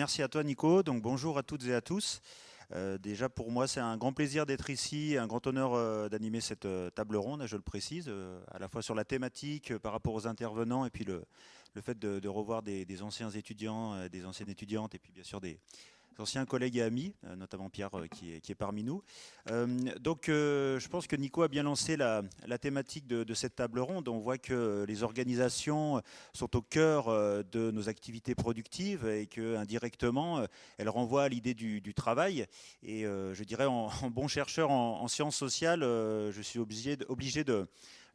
Merci à toi Nico, donc bonjour à toutes et à tous. Déjà pour moi c'est un grand plaisir d'être ici, un grand honneur d'animer cette table ronde, je le précise, à la fois sur la thématique par rapport aux intervenants et puis le fait de revoir des anciens étudiants, des anciennes étudiantes et puis bien sûr des anciens collègues et amis, notamment Pierre qui est parmi nous. Je pense que Nico a bien lancé la thématique de cette table ronde. On voit que les organisations sont au cœur de nos activités productives et que indirectement, elles renvoient à l'idée du travail. Et je dirais en bon chercheur en sciences sociales, je suis obligé de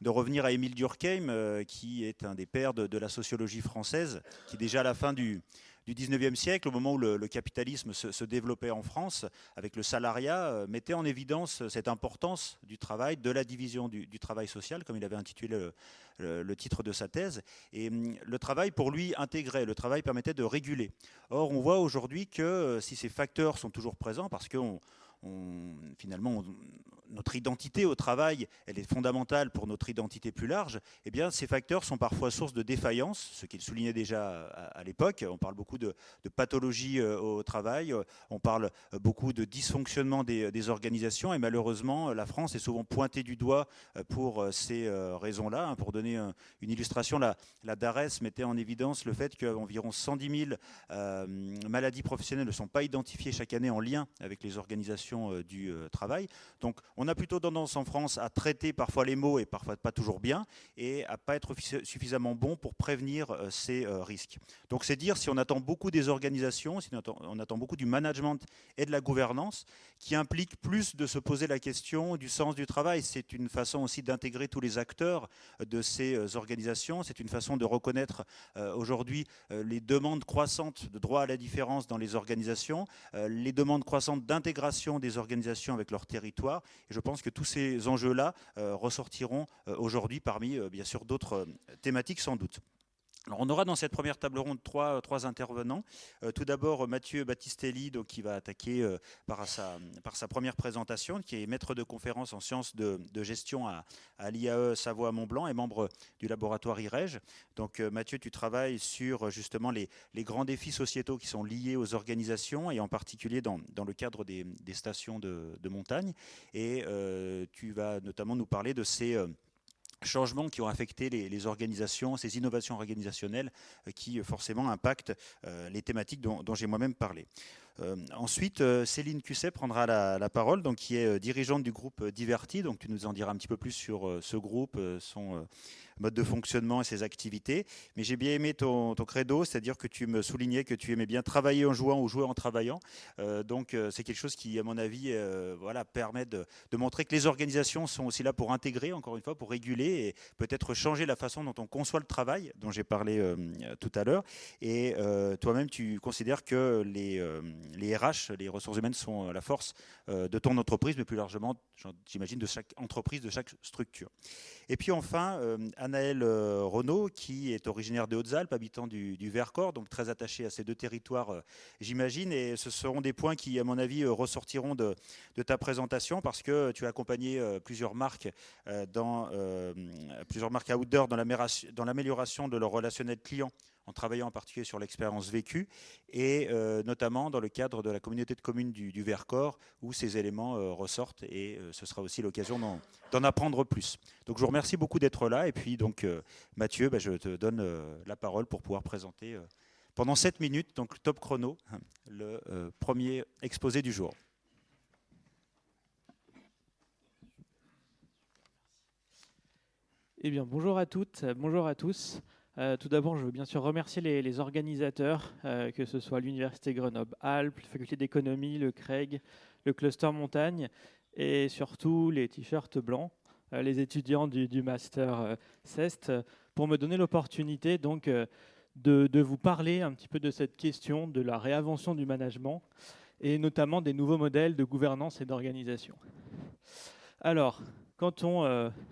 revenir à Émile Durkheim, qui est un des pères de la sociologie française, qui déjà à la fin du 19e siècle, au moment où le capitalisme se développait en France, avec le salariat, mettait en évidence cette importance du travail, de la division du travail social, comme il avait intitulé le titre de sa thèse. Et le travail, pour lui, intégrait, le travail permettait de réguler. Or, on voit aujourd'hui que si ces facteurs sont toujours présents, parce qu'on finalement, notre identité au travail, elle est fondamentale pour notre identité plus large, eh bien, ces facteurs sont parfois source de défaillance, ce qu'il soulignait déjà à l'époque. On parle beaucoup de pathologie au travail, on parle beaucoup de dysfonctionnement des organisations, et malheureusement, la France est souvent pointée du doigt pour ces raisons-là. Pour donner une illustration, la DARES mettait en évidence le fait qu'environ 110 000 maladies professionnelles ne sont pas identifiées chaque année en lien avec les organisations du travail. Donc on a plutôt tendance en France à traiter parfois les mots et parfois pas toujours bien et à pas être suffisamment bon pour prévenir ces risques. Donc c'est dire si on attend beaucoup des organisations, si on attend beaucoup du management et de la gouvernance qui implique plus de se poser la question du sens du travail. C'est une façon aussi d'intégrer tous les acteurs de ces organisations. C'est une façon de reconnaître aujourd'hui les demandes croissantes de droit à la différence dans les organisations, les demandes croissantes d'intégration des organisations avec leur territoire. Et je pense que tous ces enjeux-là ressortiront aujourd'hui parmi, bien sûr, d'autres thématiques sans doute. Alors on aura dans cette première table ronde trois intervenants. Tout d'abord Mathieu Battistelli, donc, qui va attaquer par sa première présentation, qui est maître de conférence en sciences de gestion à l'IAE Savoie-Mont-Blanc et membre du laboratoire IREG. Donc Mathieu, tu travailles sur justement les grands défis sociétaux qui sont liés aux organisations et en particulier dans le cadre des stations de montagne. Et tu vas notamment nous parler de ces changements qui ont affecté les organisations, ces innovations organisationnelles qui forcément impactent les thématiques dont j'ai moi-même parlé. Ensuite, Céline Cusset prendra la parole, donc, qui est dirigeante du groupe Diverti. Donc, tu nous en diras un petit peu plus sur ce groupe, son mode de fonctionnement et ses activités. Mais j'ai bien aimé ton credo, c'est-à-dire que tu me soulignais que tu aimais bien travailler en jouant ou jouer en travaillant. C'est quelque chose qui, à mon avis, permet de montrer que les organisations sont aussi là pour intégrer, encore une fois, pour réguler et peut-être changer la façon dont on conçoit le travail, dont j'ai parlé tout à l'heure. Et toi-même, tu considères que les RH, les ressources humaines, sont la force de ton entreprise, mais plus largement, j'imagine, de chaque entreprise, de chaque structure. Et puis enfin, Anaël Renaud, qui est originaire des Hautes-Alpes, habitant du Vercors, donc très attaché à ces deux territoires, j'imagine. Et ce seront des points qui, à mon avis, ressortiront de ta présentation, parce que tu as accompagné plusieurs marques outdoor dans l'amélioration de leur relationnel client, en travaillant en particulier sur l'expérience vécue, et notamment dans le cadre de la communauté de communes du Vercors, où ces éléments ressortent, et ce sera aussi l'occasion d'en apprendre plus. Donc je vous remercie beaucoup d'être là, et puis donc Mathieu, je te donne la parole pour pouvoir présenter pendant 7 minutes, donc top chrono, le premier exposé du jour. Eh bien, bonjour à toutes, bonjour à tous. Tout d'abord, je veux bien sûr remercier les organisateurs, que ce soit l'Université Grenoble-Alpes, la Faculté d'économie, le CREG, le Cluster Montagne et surtout les t-shirts blancs, les étudiants du Master CEST, pour me donner l'opportunité donc de vous parler un petit peu de cette question de la réinvention du management et notamment des nouveaux modèles de gouvernance et d'organisation. Alors,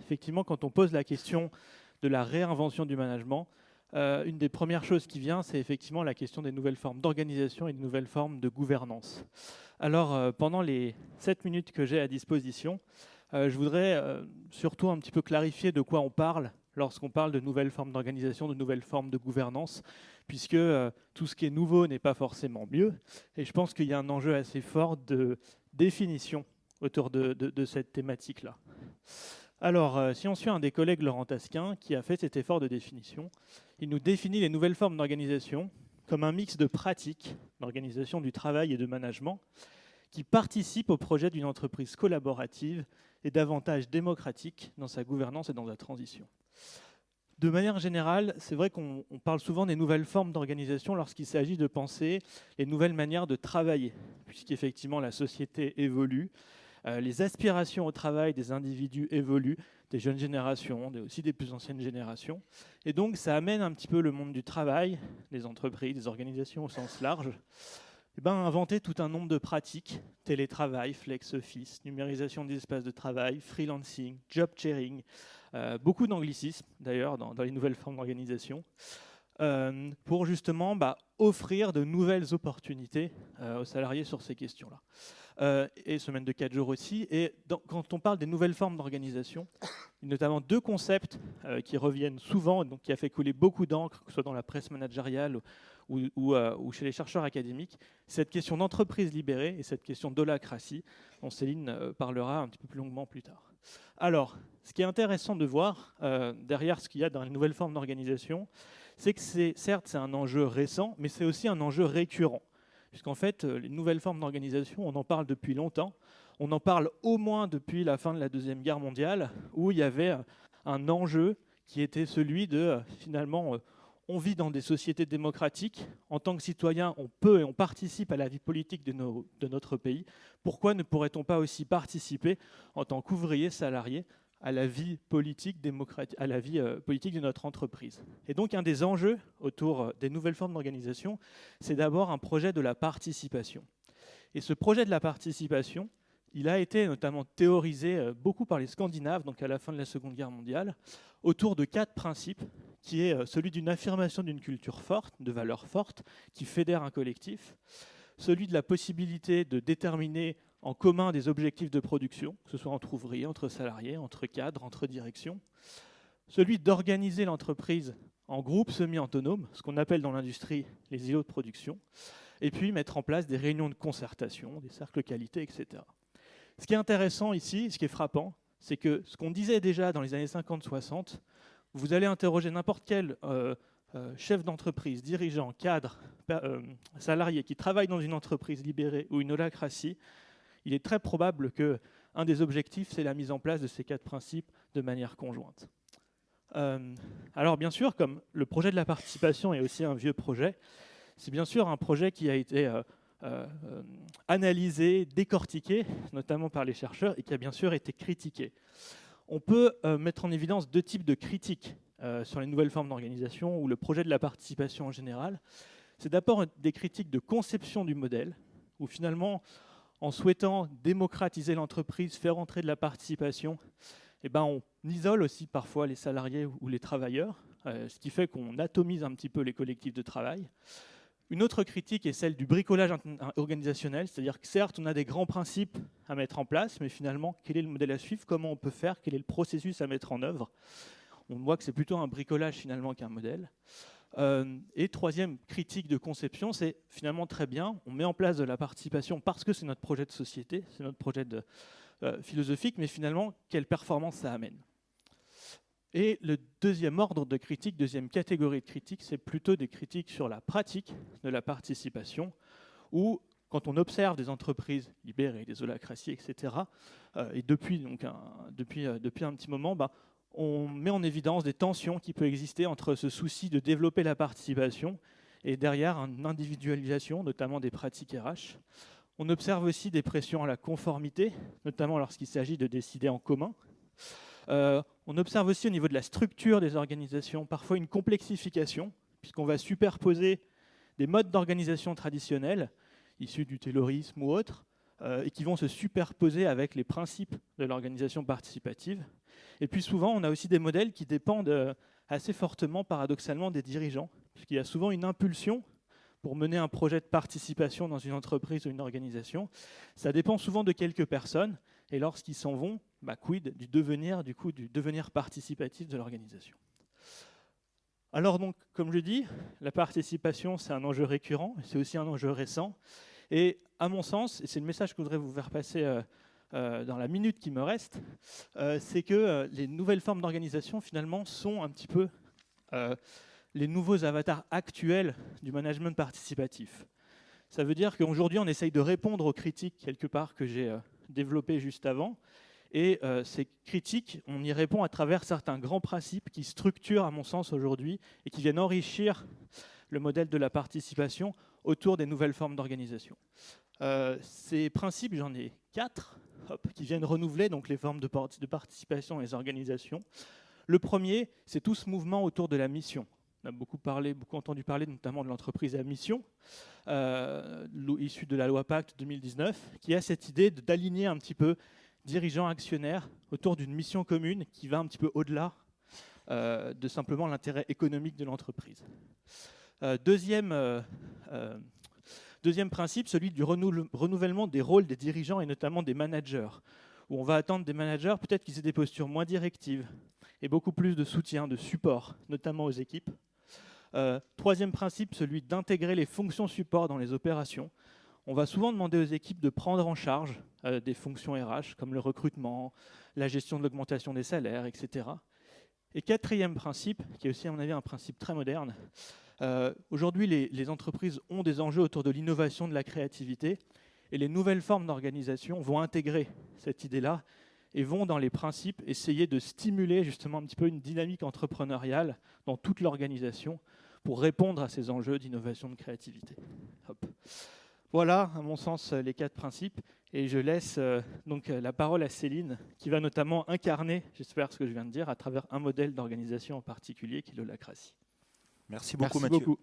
effectivement, quand on pose la question de la réinvention du management, une des premières choses qui vient, c'est effectivement la question des nouvelles formes d'organisation et des nouvelles formes de gouvernance. Alors, pendant les 7 minutes que j'ai à disposition, je voudrais surtout un petit peu clarifier de quoi on parle lorsqu'on parle de nouvelles formes d'organisation, de nouvelles formes de gouvernance, puisque tout ce qui est nouveau n'est pas forcément mieux. Et je pense qu'il y a un enjeu assez fort de définition autour de cette thématique-là. Alors, si on suit un des collègues, Laurent Tasquin, qui a fait cet effort de définition, il nous définit les nouvelles formes d'organisation comme un mix de pratiques d'organisation du travail et de management qui participent au projet d'une entreprise collaborative et davantage démocratique dans sa gouvernance et dans sa transition. De manière générale, c'est vrai qu'on parle souvent des nouvelles formes d'organisation lorsqu'il s'agit de penser les nouvelles manières de travailler, puisqu'effectivement la société évolue, les aspirations au travail des individus évoluent, des jeunes générations, aussi des plus anciennes générations. Et donc ça amène un petit peu le monde du travail, des entreprises, des organisations au sens large, à inventer tout un nombre de pratiques, télétravail, flex office, numérisation des espaces de travail, freelancing, job sharing, beaucoup d'anglicismes d'ailleurs dans les nouvelles formes d'organisation, pour justement offrir de nouvelles opportunités aux salariés sur ces questions-là. Et semaine de 4 jours aussi. Et quand on parle des nouvelles formes d'organisation, il y a notamment 2 concepts qui reviennent souvent, donc qui a fait couler beaucoup d'encre, que ce soit dans la presse managériale ou chez les chercheurs académiques, cette question d'entreprise libérée et cette question d'holacratie, dont Céline parlera un petit peu plus longuement plus tard. Alors, ce qui est intéressant de voir derrière ce qu'il y a dans les nouvelles formes d'organisation, c'est que certes c'est un enjeu récent, mais c'est aussi un enjeu récurrent. Puisqu'en fait, les nouvelles formes d'organisation, on en parle depuis longtemps. On en parle au moins depuis la fin de la Deuxième Guerre mondiale, où il y avait un enjeu qui était celui de, finalement, on vit dans des sociétés démocratiques. En tant que citoyen, on peut et on participe à la vie politique de notre pays. Pourquoi ne pourrait-on pas aussi participer, en tant qu'ouvrier salarié, à la vie politique démocratique, à la vie politique de notre entreprise. Et donc un des enjeux autour des nouvelles formes d'organisation, c'est d'abord un projet de la participation. Et ce projet de la participation, il a été notamment théorisé beaucoup par les Scandinaves, donc à la fin de la Seconde Guerre mondiale, autour de 4 principes, qui est celui d'une affirmation d'une culture forte, de valeurs fortes, qui fédère un collectif, celui de la possibilité de déterminer en commun des objectifs de production, que ce soit entre ouvriers, entre salariés, entre cadres, entre directions. Celui d'organiser l'entreprise en groupes semi-autonomes, ce qu'on appelle dans l'industrie les îlots de production, et puis mettre en place des réunions de concertation, des cercles qualité, etc. Ce qui est intéressant ici, ce qui est frappant, c'est que ce qu'on disait déjà dans les années 50-60, vous allez interroger n'importe quel chef d'entreprise, dirigeant, cadre, salarié qui travaille dans une entreprise libérée ou une holacratie, il est très probable qu'un des objectifs, c'est la mise en place de ces 4 principes de manière conjointe. Alors bien sûr, comme le projet de la participation est aussi un vieux projet, c'est bien sûr un projet qui a été analysé, décortiqué, notamment par les chercheurs, et qui a bien sûr été critiqué. On peut mettre en évidence 2 types de critiques sur les nouvelles formes d'organisation ou le projet de la participation en général. C'est d'abord des critiques de conception du modèle, où finalement, en souhaitant démocratiser l'entreprise, faire entrer de la participation, on isole aussi parfois les salariés ou les travailleurs, ce qui fait qu'on atomise un petit peu les collectifs de travail. Une autre critique est celle du bricolage organisationnel, c'est-à-dire que certes, on a des grands principes à mettre en place, mais finalement, quel est le modèle à suivre, comment on peut faire, quel est le processus à mettre en œuvre. On voit que c'est plutôt un bricolage finalement qu'un modèle. Et troisième critique de conception, c'est finalement très bien, on met en place de la participation parce que c'est notre projet de société, c'est notre projet philosophique, mais finalement, quelle performance ça amène. Et le deuxième ordre de critique, deuxième catégorie de critique, c'est plutôt des critiques sur la pratique de la participation, où quand on observe des entreprises libérées, des holacraties, etc., et depuis un petit moment, on met en évidence des tensions qui peuvent exister entre ce souci de développer la participation et derrière une individualisation, notamment des pratiques RH. On observe aussi des pressions à la conformité, notamment lorsqu'il s'agit de décider en commun. On observe aussi au niveau de la structure des organisations parfois une complexification, puisqu'on va superposer des modes d'organisation traditionnels, issus du taylorisme ou autres, et qui vont se superposer avec les principes de l'organisation participative. Et puis souvent, on a aussi des modèles qui dépendent assez fortement, paradoxalement, des dirigeants, puisqu'il y a souvent une impulsion pour mener un projet de participation dans une entreprise ou une organisation. Ça dépend souvent de quelques personnes, et lorsqu'ils s'en vont, quid du devenir participatif de l'organisation. Alors donc, comme je dis, la participation, c'est un enjeu récurrent, c'est aussi un enjeu récent. Et à mon sens, et c'est le message que je voudrais vous faire passer dans la minute qui me reste, c'est que les nouvelles formes d'organisation, finalement, sont un petit peu les nouveaux avatars actuels du management participatif. Ça veut dire qu'aujourd'hui, on essaye de répondre aux critiques, quelque part, que j'ai développées juste avant. Et ces critiques, on y répond à travers certains grands principes qui structurent, à mon sens, aujourd'hui, et qui viennent enrichir le modèle de la participation autour des nouvelles formes d'organisation. Ces principes, j'en ai 4, qui viennent renouveler donc, les formes de participation et les organisations. Le premier, c'est tout ce mouvement autour de la mission. On a beaucoup entendu parler notamment de l'entreprise à mission, issue de la loi Pacte 2019, qui a cette idée d'aligner un petit peu dirigeants actionnaires autour d'une mission commune qui va un petit peu au-delà de simplement l'intérêt économique de l'entreprise. Deuxième principe, celui du renouvellement des rôles des dirigeants et notamment des managers, où on va attendre des managers peut-être qu'ils aient des postures moins directives et beaucoup plus de soutien, de support, notamment aux équipes. Troisième principe, celui d'intégrer les fonctions support dans les opérations. On va souvent demander aux équipes de prendre en charge des fonctions RH, comme le recrutement, la gestion de l'augmentation des salaires, etc. Et quatrième principe, qui est aussi à mon avis un principe très moderne, aujourd'hui les entreprises ont des enjeux autour de l'innovation, de la créativité, et les nouvelles formes d'organisation vont intégrer cette idée-là et vont dans les principes essayer de stimuler justement un petit peu une dynamique entrepreneuriale dans toute l'organisation pour répondre à ces enjeux d'innovation, de créativité. Hop. Voilà, à mon sens, les 4 principes. Et je laisse donc la parole à Céline, qui va notamment incarner, j'espère, ce que je viens de dire, à travers un modèle d'organisation en particulier, qui est l'holacratie. Merci beaucoup, Merci Mathieu. Beaucoup.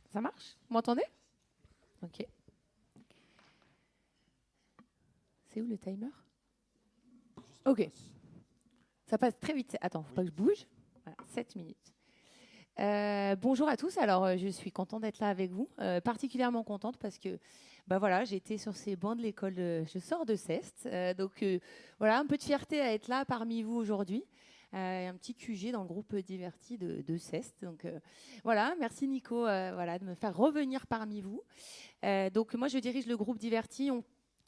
Ça marche? Vous m'entendez? Ok. C'est où le timer? Ok. Ça passe très vite. Attends, faut pas que je bouge. Voilà, 7 minutes. Bonjour à tous. Alors, je suis contente d'être là avec vous. Particulièrement contente parce que voilà, j'ai été sur ces bancs de l'école. Je sors de CEST. Donc, voilà, un peu de fierté à être là parmi vous aujourd'hui. Un petit QG dans le groupe Diverti de CEST. Donc, voilà, merci Nico de me faire revenir parmi vous. Donc, moi, je dirige le groupe Diverti.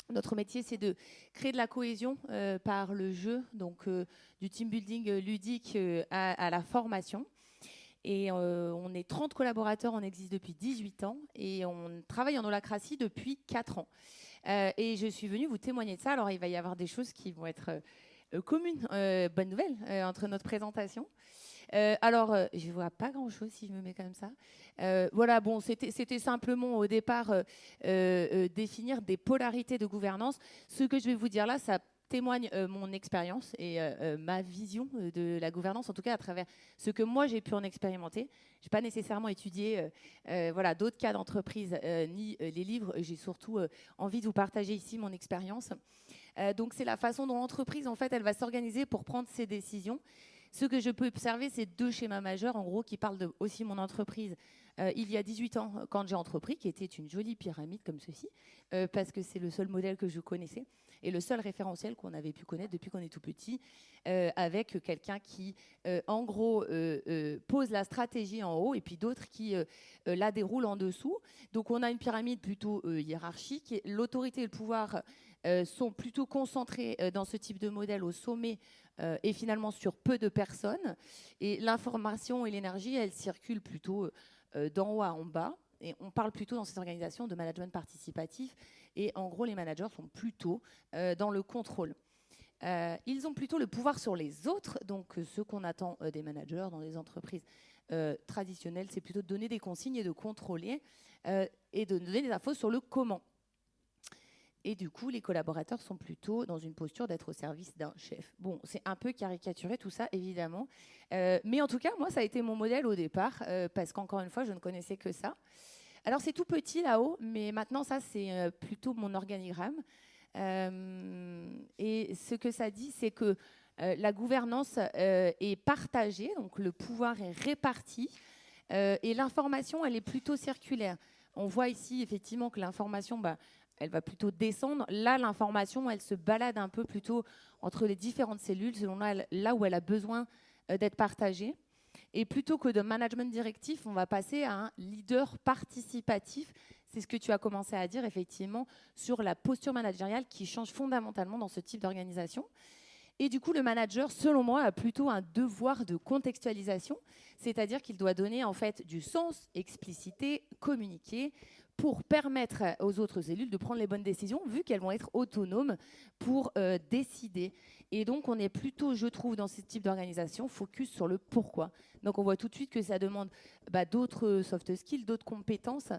Notre métier, c'est de créer de la cohésion par le jeu, donc du team building ludique à la formation. Et on est 30 collaborateurs, on existe depuis 18 ans et on travaille en holacratie depuis 4 ans. Et je suis venue vous témoigner de ça. Alors, il va y avoir des choses qui vont être communes, bonne nouvelle, entre notre présentation. Je ne vois pas grand-chose si je me mets comme ça. Voilà, bon, c'était simplement au départ définir des polarités de gouvernance. Ce que je vais vous dire là, ça témoigne mon expérience et ma vision de la gouvernance, en tout cas à travers ce que moi j'ai pu en expérimenter. Je n'ai pas nécessairement étudié d'autres cas d'entreprise ni les livres. J'ai surtout envie de vous partager ici mon expérience. Donc c'est la façon dont l'entreprise, en fait, elle va s'organiser pour prendre ses décisions. Ce que je peux observer, c'est 2 schémas majeurs, en gros, qui parlent de aussi mon entreprise. Il y a 18 ans, quand j'ai entrepris, qui était une jolie pyramide comme ceci, parce que c'est le seul modèle que je connaissais et le seul référentiel qu'on avait pu connaître depuis qu'on est tout petit, avec quelqu'un qui, en gros, pose la stratégie en haut et puis d'autres qui la déroulent en dessous. Donc, on a une pyramide plutôt hiérarchique. L'autorité et le pouvoir sont plutôt concentrés dans ce type de modèle au sommet et finalement sur peu de personnes. Et l'information et l'énergie, elles circulent plutôt d'en haut à en bas. Et on parle plutôt dans ces organisations de management participatif. Et en gros, les managers sont plutôt dans le contrôle. Ils ont plutôt le pouvoir sur les autres. Donc, ce qu'on attend des managers dans les entreprises traditionnelles, c'est plutôt de donner des consignes et de contrôler et de donner des infos sur le comment. Et du coup, les collaborateurs sont plutôt dans une posture d'être au service d'un chef. Bon, c'est un peu caricaturé tout ça, évidemment. Mais en tout cas, moi, ça a été mon modèle au départ, parce qu'encore une fois, je ne connaissais que ça. Alors, c'est tout petit là-haut, mais maintenant, ça, c'est plutôt mon organigramme. Et ce que ça dit, c'est que la gouvernance est partagée, donc le pouvoir est réparti, et l'information, elle est plutôt circulaire. On voit ici effectivement que l'information, elle va plutôt descendre. Là, l'information, elle se balade un peu plutôt entre les différentes cellules, selon là où elle a besoin d'être partagée. Et plutôt que de management directif, on va passer à un leader participatif. C'est ce que tu as commencé à dire, effectivement, sur la posture managériale qui change fondamentalement dans ce type d'organisation. Et du coup, le manager, selon moi, a plutôt un devoir de contextualisation, c'est-à-dire qu'il doit donner en fait du sens, expliciter, communiquer, pour permettre aux autres cellules de prendre les bonnes décisions, vu qu'elles vont être autonomes pour décider. Et donc, on est plutôt, je trouve, dans ce type d'organisation, focus sur le pourquoi. Donc, on voit tout de suite que ça demande d'autres soft skills, d'autres compétences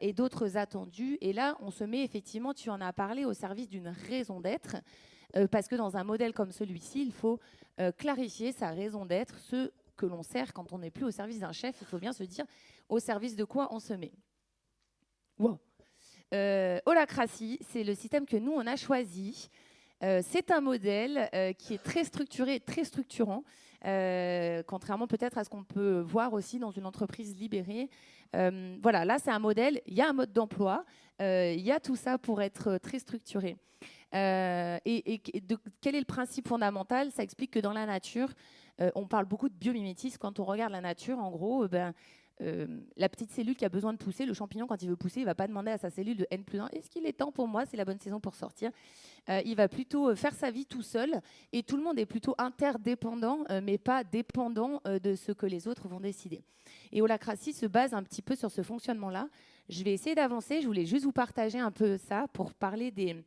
et d'autres attendus. Et là, on se met effectivement, tu en as parlé, au service d'une raison d'être. Parce que dans un modèle comme celui-ci, il faut clarifier sa raison d'être, ce que l'on sert quand on n'est plus au service d'un chef. Il faut bien se dire au service de quoi on se met. Wow. Holacracy, c'est le système que nous, on a choisi. C'est un modèle qui est très structuré, très structurant, contrairement peut-être à ce qu'on peut voir aussi dans une entreprise libérée. Voilà, là, c'est un modèle, il y a un mode d'emploi, il y a tout ça pour être très structuré. Quel est le principe fondamental? Ça explique que dans la nature, on parle beaucoup de biomimétisme. Quand on regarde la nature, en gros, la petite cellule qui a besoin de pousser, le champignon, quand il veut pousser, il ne va pas demander à sa cellule de N+1 « Est-ce qu'il est temps pour moi? C'est la bonne saison pour sortir. » Il va plutôt faire sa vie tout seul. Et tout le monde est plutôt interdépendant, mais pas dépendant de ce que les autres vont décider. Et Holacracy se base un petit peu sur ce fonctionnement-là. Je vais essayer d'avancer. Je voulais juste vous partager un peu ça pour parler des...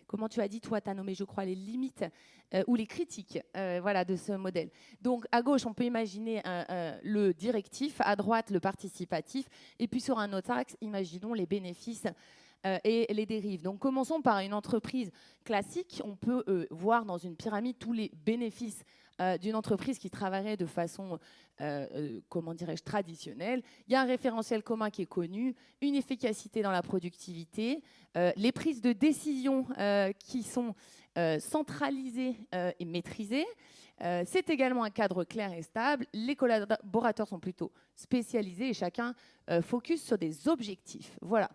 Comment tu as dit, toi, tu as nommé, je crois, les limites ou les critiques de ce modèle. Donc, à gauche, on peut imaginer le directif, à droite, le participatif, et puis sur un autre axe, imaginons les bénéfices et les dérives. Donc, commençons par une entreprise classique. On peut voir dans une pyramide tous les bénéfices d'une entreprise qui travaillerait de façon, comment dirais-je, traditionnelle. Il y a un référentiel commun qui est connu, une efficacité dans la productivité, les prises de décision qui sont centralisées et maîtrisées. C'est également un cadre clair et stable. Les collaborateurs sont plutôt spécialisés et chacun focus sur des objectifs. Voilà.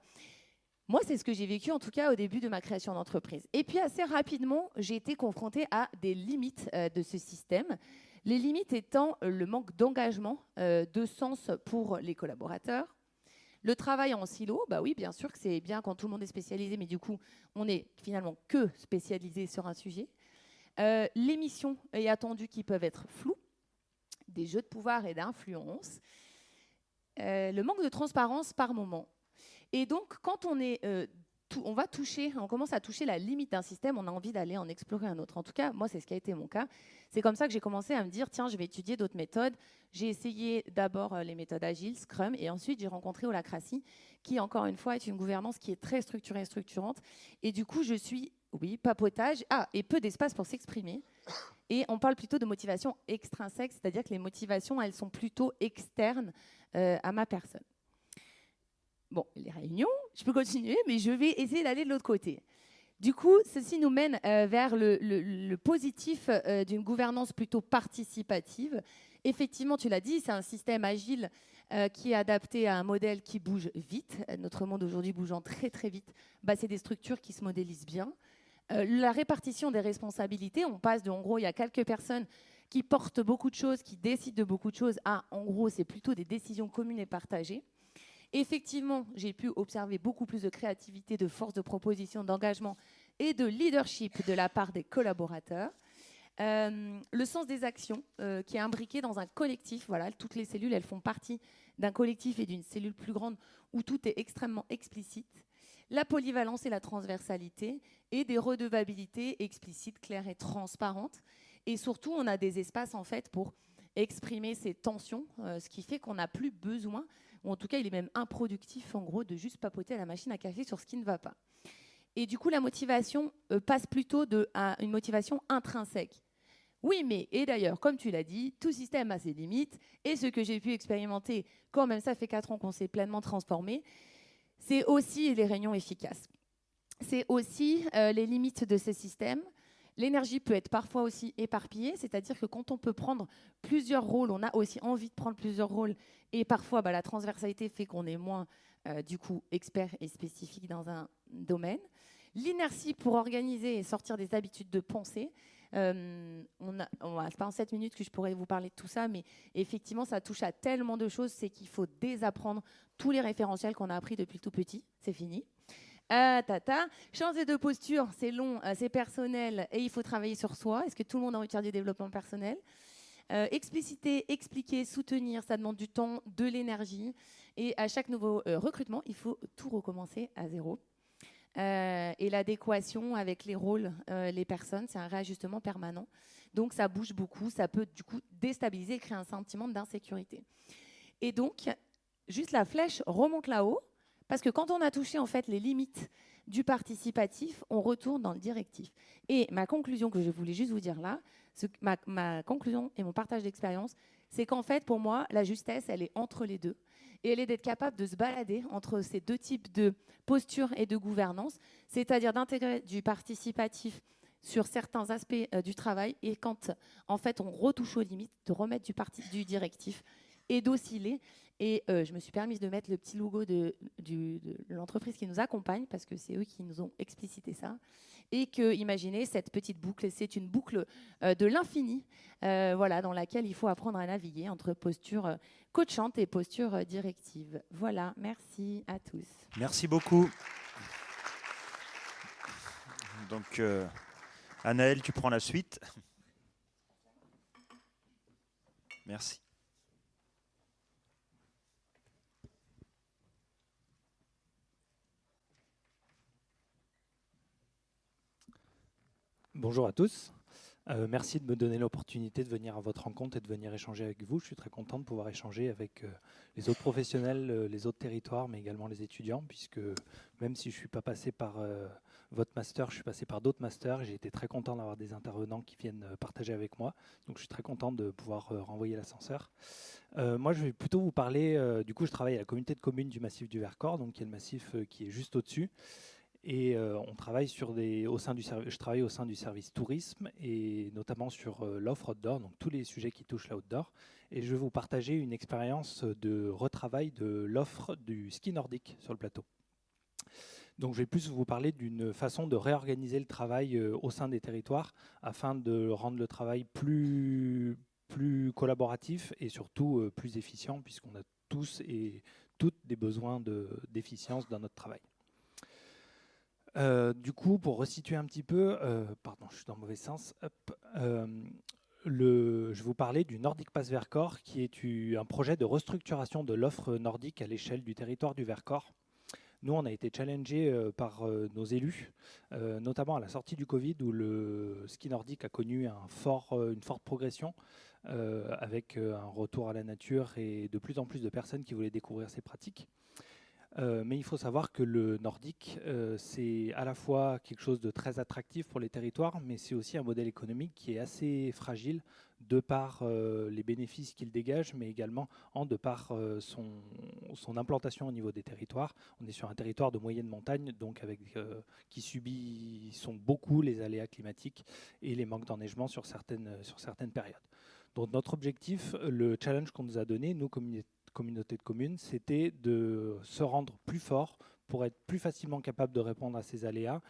Moi, c'est ce que j'ai vécu, en tout cas, au début de ma création d'entreprise. Et puis, assez rapidement, j'ai été confrontée à des limites de ce système. Les limites étant le manque d'engagement, de sens pour les collaborateurs. Le travail en silo, oui, bien sûr que c'est bien quand tout le monde est spécialisé, mais du coup, on n'est finalement que spécialisé sur un sujet. Les missions et attendus qui peuvent être floues, des jeux de pouvoir et d'influence. Le manque de transparence par moment. Et donc, quand on commence à toucher la limite d'un système, on a envie d'aller en explorer un autre. En tout cas, moi, c'est ce qui a été mon cas. C'est comme ça que j'ai commencé à me dire, tiens, je vais étudier d'autres méthodes. J'ai essayé d'abord les méthodes agiles, Scrum, et ensuite j'ai rencontré Holacracy, qui, encore une fois, est une gouvernance qui est très structurée et structurante. Et du coup, je suis, papotage, et peu d'espace pour s'exprimer. Et on parle plutôt de motivation extrinsèque, c'est-à-dire que les motivations, elles sont plutôt externes à ma personne. Bon, les réunions, je peux continuer, mais je vais essayer d'aller de l'autre côté. Du coup, ceci nous mène vers le positif d'une gouvernance plutôt participative. Effectivement, tu l'as dit, c'est un système agile qui est adapté à un modèle qui bouge vite. Notre monde aujourd'hui bougeant très très vite, c'est des structures qui se modélisent bien. La répartition des responsabilités, on passe de, en gros, il y a quelques personnes qui portent beaucoup de choses, qui décident de beaucoup de choses, à, en gros, c'est plutôt des décisions communes et partagées. Effectivement, j'ai pu observer beaucoup plus de créativité, de force de proposition, d'engagement et de leadership de la part des collaborateurs. Le sens des actions qui est imbriqué dans un collectif. Voilà, toutes les cellules, elles font partie d'un collectif et d'une cellule plus grande où tout est extrêmement explicite. La polyvalence et la transversalité et des redevabilités explicites, claires et transparentes. Et surtout, on a des espaces en fait pour exprimer ces tensions, ce qui fait qu'on n'a plus besoin, ou en tout cas, il est même improductif, en gros, de juste papoter à la machine à café sur ce qui ne va pas. Et du coup, la motivation passe plutôt à une motivation intrinsèque. Oui, mais, et d'ailleurs, comme tu l'as dit, tout système a ses limites, et ce que j'ai pu expérimenter, quand même ça fait 4 ans qu'on s'est pleinement transformé, c'est aussi les réunions efficaces. C'est aussi les limites de ces systèmes. L'énergie peut être parfois aussi éparpillée, c'est-à-dire que quand on peut prendre plusieurs rôles, on a aussi envie de prendre plusieurs rôles, et parfois la transversalité fait qu'on est moins du coup experts et spécifiques dans un domaine. L'inertie pour organiser et sortir des habitudes de pensée. C'est pas en 7 minutes que je pourrais vous parler de tout ça, mais effectivement, ça touche à tellement de choses, c'est qu'il faut désapprendre tous les référentiels qu'on a appris depuis le tout petit. C'est fini. Changer de posture, c'est long, c'est personnel et il faut travailler sur soi. Est-ce que tout le monde a envie de faire du développement personnel? Expliciter, expliquer, soutenir, ça demande du temps, de l'énergie. Et à chaque nouveau recrutement, il faut tout recommencer à zéro. Et l'adéquation avec les rôles, les personnes, c'est un réajustement permanent. Donc ça bouge beaucoup, ça peut du coup déstabiliser et créer un sentiment d'insécurité. Et donc, juste la flèche remonte là-haut, parce que quand on a touché en fait les limites du participatif, on retourne dans le directif. Et ma conclusion que je voulais juste vous dire là, ma conclusion et mon partage d'expérience, c'est qu'en fait, pour moi, la justesse, elle est entre les deux. Et elle est d'être capable de se balader entre ces deux types de posture et de gouvernance, c'est-à-dire d'intégrer du participatif sur certains aspects du travail et quand, en fait, on retouche aux limites, de remettre du directif et d'osciller. Et je me suis permise de mettre le petit logo de l'entreprise qui nous accompagne, parce que c'est eux qui nous ont explicité ça. Et que, imaginez, cette petite boucle, c'est une boucle de l'infini, voilà, dans laquelle il faut apprendre à naviguer entre posture coachante et posture directive. Voilà, merci à tous. Merci beaucoup. Donc, Anaëlle, tu prends la suite. Merci. Bonjour à tous. Merci de me donner l'opportunité de venir à votre rencontre et de venir échanger avec vous. Je suis très content de pouvoir échanger avec les autres professionnels, les autres territoires, mais également les étudiants, puisque même si je ne suis pas passé par votre master, je suis passé par d'autres masters. J'ai été très content d'avoir des intervenants qui viennent partager avec moi. Donc je suis très content de pouvoir renvoyer l'ascenseur. Moi, je vais plutôt vous parler, du coup, je travaille à la communauté de communes du massif du Vercors, donc qui est le massif qui est juste au-dessus. Et on travaille je travaille au sein du service tourisme et notamment sur l'offre outdoor, donc tous les sujets qui touchent l'outdoor. Et je vais vous partager une expérience de retravail de l'offre du ski nordique sur le plateau. Donc je vais plus vous parler d'une façon de réorganiser le travail au sein des territoires afin de rendre le travail plus collaboratif et surtout plus efficient, puisqu'on a tous et toutes des besoins d'efficience dans notre travail. Du coup, pour resituer un petit peu, pardon, je suis dans le mauvais sens. Je vais vous parler du Nordic Pass Vercors, qui est un projet de restructuration de l'offre nordique à l'échelle du territoire du Vercors. Nous, on a été challengés par nos élus, notamment à la sortie du Covid, où le ski nordique a connu une forte progression, avec un retour à la nature et de plus en plus de personnes qui voulaient découvrir ces pratiques. Mais il faut savoir que le nordique, c'est à la fois quelque chose de très attractif pour les territoires, mais c'est aussi un modèle économique qui est assez fragile de par les bénéfices qu'il dégage, mais également de par son implantation au niveau des territoires. On est sur un territoire de moyenne montagne, donc qui subissent beaucoup les aléas climatiques et les manques d'enneigement sur certaines périodes. Donc notre objectif, le challenge qu'on nous a donné, nous, communauté de communes, c'était de se rendre plus fort pour être plus facilement capable de répondre à ces aléas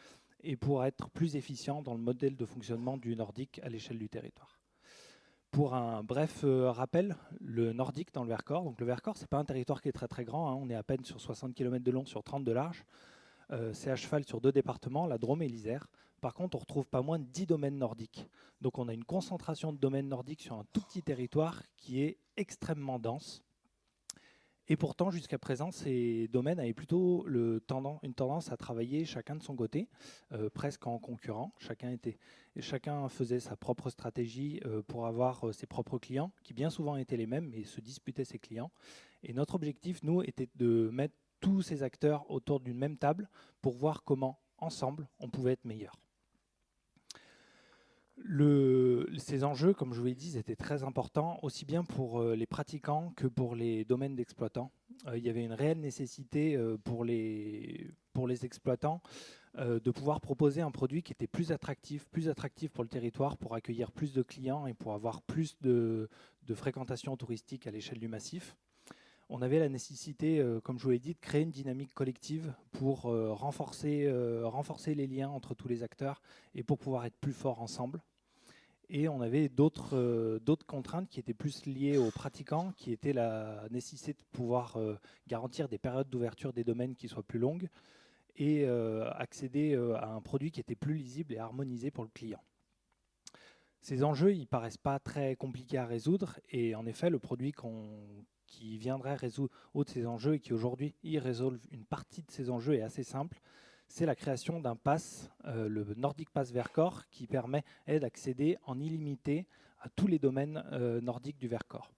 et pour être plus efficient dans le modèle de fonctionnement du nordique à l'échelle du territoire. Pour un bref rappel, le nordique dans le Vercors, donc le Vercors, c'est pas un territoire qui est très très grand, hein, on est à peine sur 60 km de long sur 30 de large, c'est à cheval sur 2 départements, la Drôme et l'Isère. Par contre, on retrouve pas moins de 10 domaines nordiques. Donc on a une concentration de domaines nordiques sur un tout petit territoire qui est extrêmement dense. Et pourtant, jusqu'à présent, ces domaines avaient plutôt une tendance à travailler chacun de son côté, presque en concurrent. Chacun faisait sa propre stratégie pour avoir ses propres clients, qui bien souvent étaient les mêmes, mais se disputaient ses clients. Et notre objectif, nous, était de mettre tous ces acteurs autour d'une même table pour voir comment, ensemble, on pouvait être meilleurs. Ces enjeux, comme je vous l'ai dit, étaient très importants, aussi bien pour les pratiquants que pour les domaines d'exploitants. Il y avait une réelle nécessité pour les exploitants de pouvoir proposer un produit qui était plus attractif pour le territoire, pour accueillir plus de clients et pour avoir plus de fréquentation touristique à l'échelle du massif. on avait la nécessité, comme je vous l'ai dit, de créer une dynamique collective pour renforcer les liens entre tous les acteurs et pour pouvoir être plus forts ensemble. Et on avait d'autres contraintes qui étaient plus liées aux pratiquants, qui étaient la nécessité de pouvoir garantir des périodes d'ouverture des domaines qui soient plus longues et accéder à un produit qui était plus lisible et harmonisé pour le client. Ces enjeux, ils paraissent pas très compliqués à résoudre, et en effet, le produit qui viendrait résoudre ces enjeux et qui aujourd'hui y résolve une partie de ces enjeux est assez simple. C'est la création d'un pass, le Nordic Pass Vercors, qui permet d'accéder en illimité à tous les domaines nordiques du Vercors.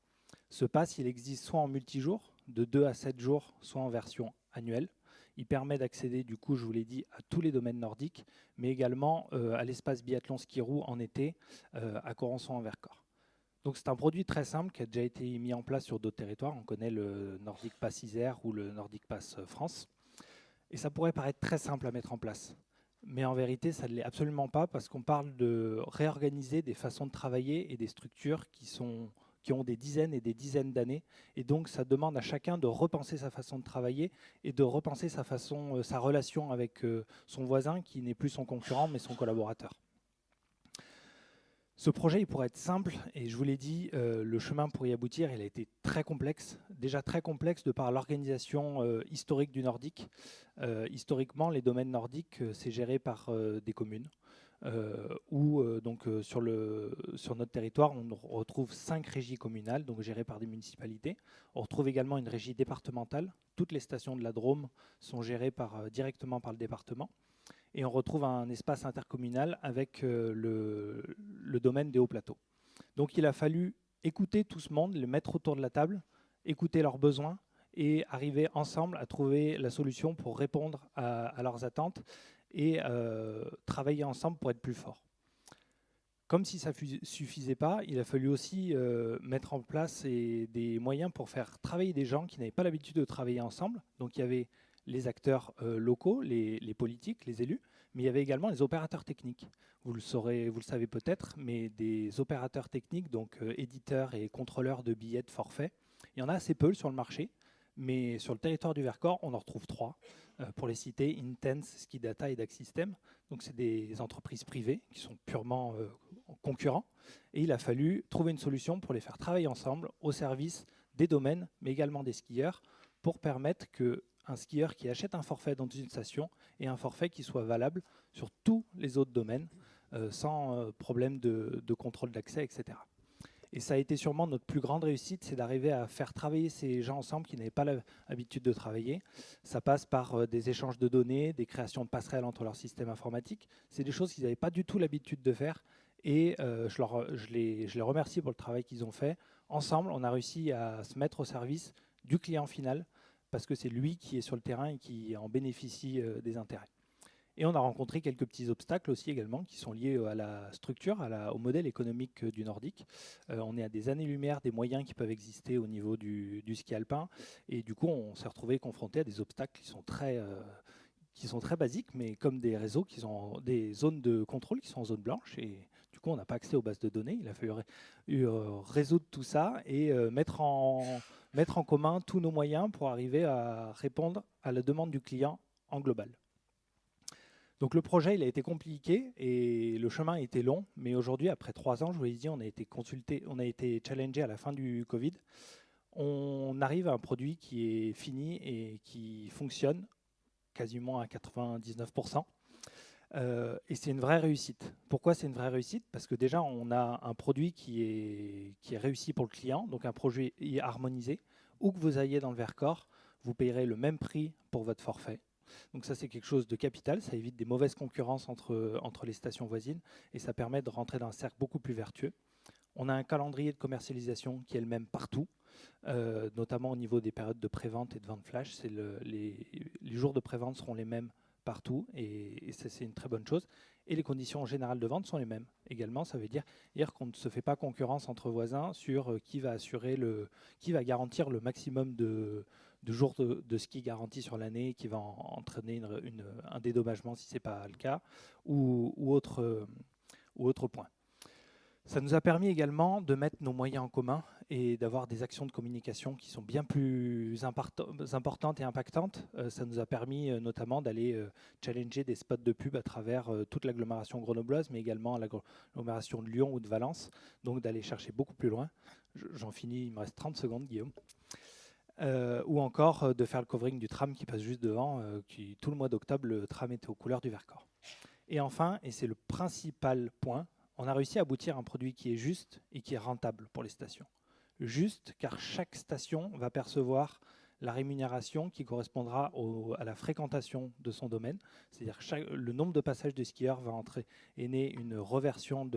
Ce pass, il existe soit en multijour, de 2 à 7 jours, soit en version annuelle. Il permet d'accéder, du coup, je vous l'ai dit, à tous les domaines nordiques, mais également à l'espace biathlon ski-roue en été, à Corançon en Vercors. Donc c'est un produit très simple qui a déjà été mis en place sur d'autres territoires. On connaît le Nordic Pass Isère ou le Nordic Pass France. Et ça pourrait paraître très simple à mettre en place. Mais en vérité, ça ne l'est absolument pas, parce qu'on parle de réorganiser des façons de travailler et des structures qui ont des dizaines et des dizaines d'années. Et donc, ça demande à chacun de repenser sa façon de travailler et de repenser sa relation avec son voisin, qui n'est plus son concurrent, mais son collaborateur. Ce projet, il pourrait être simple, et je vous l'ai dit, le chemin pour y aboutir, il a été très complexe. Déjà très complexe de par l'organisation historique du Nordique. Historiquement, les domaines nordiques, c'est géré par des communes. Sur notre territoire, on retrouve 5 régies communales, donc gérées par des municipalités. On retrouve également une régie départementale. Toutes les stations de la Drôme sont gérées directement par le département. Et on retrouve un espace intercommunal avec le domaine des hauts plateaux. Donc il a fallu écouter tout ce monde, les mettre autour de la table, écouter leurs besoins et arriver ensemble à trouver la solution pour répondre à leurs attentes et travailler ensemble pour être plus forts. Comme si ça ne suffisait pas, il a fallu aussi mettre en place des moyens pour faire travailler des gens qui n'avaient pas l'habitude de travailler ensemble. Donc il y avait les acteurs locaux, les politiques, les élus, mais il y avait également les opérateurs techniques. Vous le savez peut-être, mais des opérateurs techniques, donc éditeurs et contrôleurs de billets de forfait, il y en a assez peu sur le marché, mais sur le territoire du Vercors, on en retrouve 3. Pour les citer, Intense, Skidata et Daxsystem. Donc c'est des entreprises privées qui sont purement concurrents. Et il a fallu trouver une solution pour les faire travailler ensemble au service des domaines, mais également des skieurs, pour permettre qu'un skieur qui achète un forfait dans une station ait un forfait qui soit valable sur tous les autres domaines, sans problème de contrôle d'accès, etc. Et ça a été sûrement notre plus grande réussite, c'est d'arriver à faire travailler ces gens ensemble qui n'avaient pas l'habitude de travailler. Ça passe par des échanges de données, des créations de passerelles entre leurs systèmes informatiques. C'est des choses qu'ils n'avaient pas du tout l'habitude de faire. Et je les remercie pour le travail qu'ils ont fait. Ensemble, on a réussi à se mettre au service du client final, parce que c'est lui qui est sur le terrain et qui en bénéficie des intérêts. Et on a rencontré quelques petits obstacles aussi également qui sont liés à la structure, au modèle économique du Nordique. On est à des années-lumière des moyens qui peuvent exister au niveau du ski alpin. Et du coup, on s'est retrouvé confronté à des obstacles qui sont très basiques, mais comme des réseaux qui sont des zones de contrôle qui sont en zone blanche. Et du coup, on n'a pas accès aux bases de données. Il a fallu résoudre tout ça et mettre en commun tous nos moyens pour arriver à répondre à la demande du client en global. Donc le projet, il a été compliqué et le chemin a été long, mais aujourd'hui, après 3 ans, je vous l'ai dit, on a été consulté, on a été challengé à la fin du Covid. On arrive à un produit qui est fini et qui fonctionne quasiment à 99%. Et c'est une vraie réussite. Pourquoi c'est une vraie réussite? Parce que déjà, on a un produit qui est réussi pour le client, donc un produit harmonisé. Où que vous ayez dans le Vercors, vous payerez le même prix pour votre forfait. Donc ça, c'est quelque chose de capital, ça évite des mauvaises concurrences entre les stations voisines et ça permet de rentrer dans un cercle beaucoup plus vertueux. On a un calendrier de commercialisation qui est le même partout, notamment au niveau des périodes de prévente et de vente flash. Les jours de prévente seront les mêmes partout et ça, c'est une très bonne chose. Et les conditions générales de vente sont les mêmes également. Ça veut dire qu'on ne se fait pas concurrence entre voisins sur qui va garantir le maximum de jours de ski garantis sur l'année, qui va entraîner un dédommagement si ce n'est pas le cas, ou autre point. Ça nous a permis également de mettre nos moyens en commun et d'avoir des actions de communication qui sont bien plus importantes et impactantes. Ça nous a permis notamment d'aller challenger des spots de pub à travers toute l'agglomération grenobloise, mais également l'agglomération de Lyon ou de Valence, donc d'aller chercher beaucoup plus loin. J'en finis, il me reste 30 secondes, Guillaume. Ou encore de faire le covering du tram qui passe juste devant, tout le mois d'octobre, le tram était aux couleurs du Vercors. Et enfin, et c'est le principal point, on a réussi à aboutir à un produit qui est juste et qui est rentable pour les stations. Juste car chaque station va percevoir la rémunération qui correspondra à la fréquentation de son domaine. C'est-à-dire que le nombre de passages de skieurs va entraîner une reversion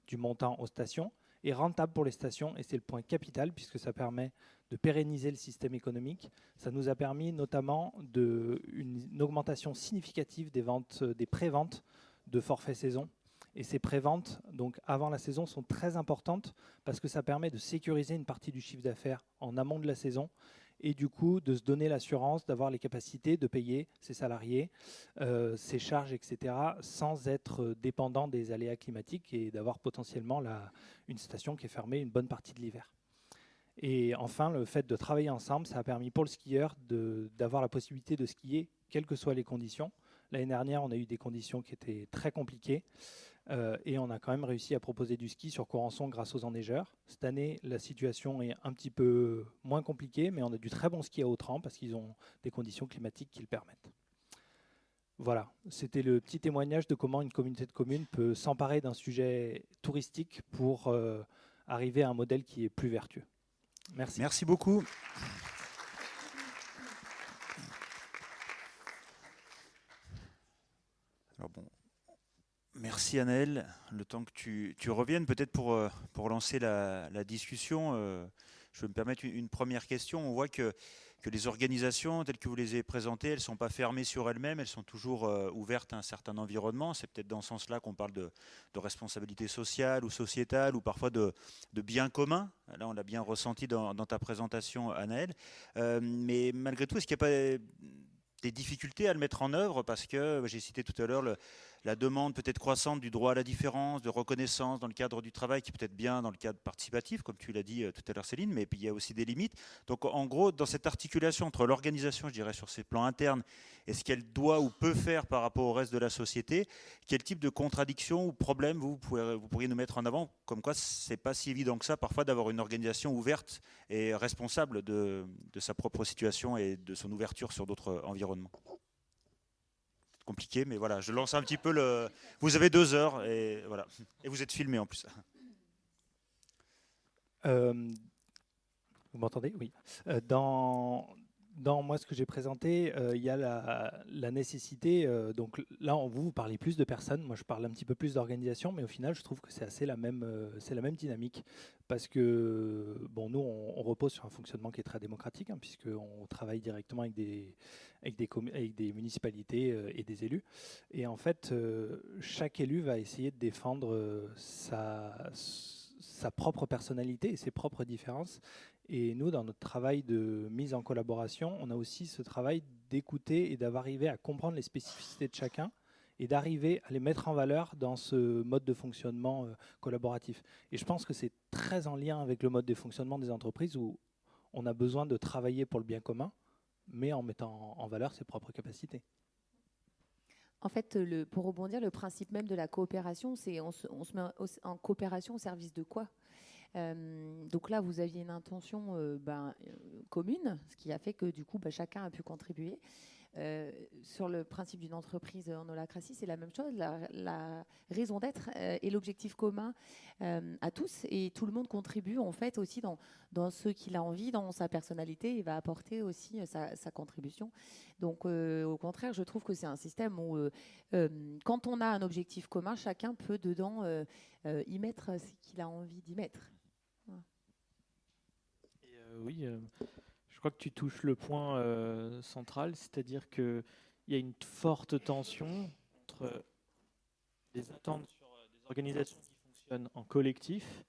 du montant aux stations, et rentable pour les stations, et c'est le point capital puisque ça permet de pérenniser le système économique. Ça nous a permis notamment une augmentation significative des préventes de forfait saison. Et ces préventes, donc avant la saison, sont très importantes parce que ça permet de sécuriser une partie du chiffre d'affaires en amont de la saison et du coup de se donner l'assurance d'avoir les capacités de payer ses salariés, ses charges, etc., sans être dépendant des aléas climatiques et d'avoir potentiellement une station qui est fermée une bonne partie de l'hiver. Et enfin, le fait de travailler ensemble, ça a permis pour le skieur d'avoir la possibilité de skier quelles que soient les conditions. L'année dernière, on a eu des conditions qui étaient très compliquées. Et on a quand même réussi à proposer du ski sur Corançon grâce aux enneigeurs. Cette année, la situation est un petit peu moins compliquée, mais on a du très bon ski à Autran parce qu'ils ont des conditions climatiques qui le permettent. Voilà, c'était le petit témoignage de comment une communauté de communes peut s'emparer d'un sujet touristique pour arriver à un modèle qui est plus vertueux. Merci. Merci beaucoup. Alors bon. Merci Anaël. Le temps que tu reviennes, peut-être pour lancer la discussion, je vais me permettre une première question. On voit que les organisations telles que vous les avez présentées, elles ne sont pas fermées sur elles-mêmes, elles sont toujours ouvertes à un certain environnement. C'est peut-être dans ce sens-là qu'on parle de responsabilité sociale ou sociétale ou parfois de bien commun. Là, on l'a bien ressenti dans ta présentation, Anaël. Mais malgré tout, est-ce qu'il n'y a pas des difficultés à le mettre en œuvre parce que j'ai cité tout à l'heure la demande peut-être croissante du droit à la différence, de reconnaissance dans le cadre du travail, qui peut être bien dans le cadre participatif, comme tu l'as dit tout à l'heure Céline, mais puis il y a aussi des limites. Donc en gros, dans cette articulation entre l'organisation, je dirais sur ses plans internes, et ce qu'elle doit ou peut faire par rapport au reste de la société, quel type de contradiction ou problème vous pourriez nous mettre en avant, comme quoi c'est pas si évident que ça parfois d'avoir une organisation ouverte et responsable de sa propre situation et de son ouverture sur d'autres environnements. Compliqué, mais voilà, je lance un petit peu le... Vous avez 2 heures et voilà, et vous êtes filmé en plus. Vous m'entendez? Oui. Dans moi, ce que j'ai présenté, il y a la nécessité. Donc là, vous parlez plus de personnes. Moi, je parle un petit peu plus d'organisation, mais au final, je trouve que c'est assez la même dynamique. Parce que, bon, nous, on repose sur un fonctionnement qui est très démocratique, hein, puisqu'on travaille directement avec des municipalités et des élus. Et en fait, chaque élu va essayer de défendre sa propre personnalité et ses propres différences. Et nous, dans notre travail de mise en collaboration, on a aussi ce travail d'écouter et d'arriver à comprendre les spécificités de chacun et d'arriver à les mettre en valeur dans ce mode de fonctionnement collaboratif. Et je pense que c'est très en lien avec le mode de fonctionnement des entreprises où on a besoin de travailler pour le bien commun, mais en mettant en valeur ses propres capacités. En fait, pour rebondir, le principe même de la coopération, c'est on se met en coopération au service de quoi ? Donc là, vous aviez une intention commune, ce qui a fait que du coup, chacun a pu contribuer. Sur le principe d'une entreprise en holacratie, c'est la même chose. La raison d'être et l'objectif commun à tous, et tout le monde contribue en fait aussi dans ce qu'il a envie, dans sa personnalité, il va apporter aussi sa contribution. Donc au contraire, je trouve que c'est un système où quand on a un objectif commun, chacun peut dedans y mettre ce qu'il a envie d'y mettre. Oui, je crois que tu touches le point central, c'est-à-dire qu'il y a une forte tension entre des attentes sur des organisations qui fonctionnent en collectif,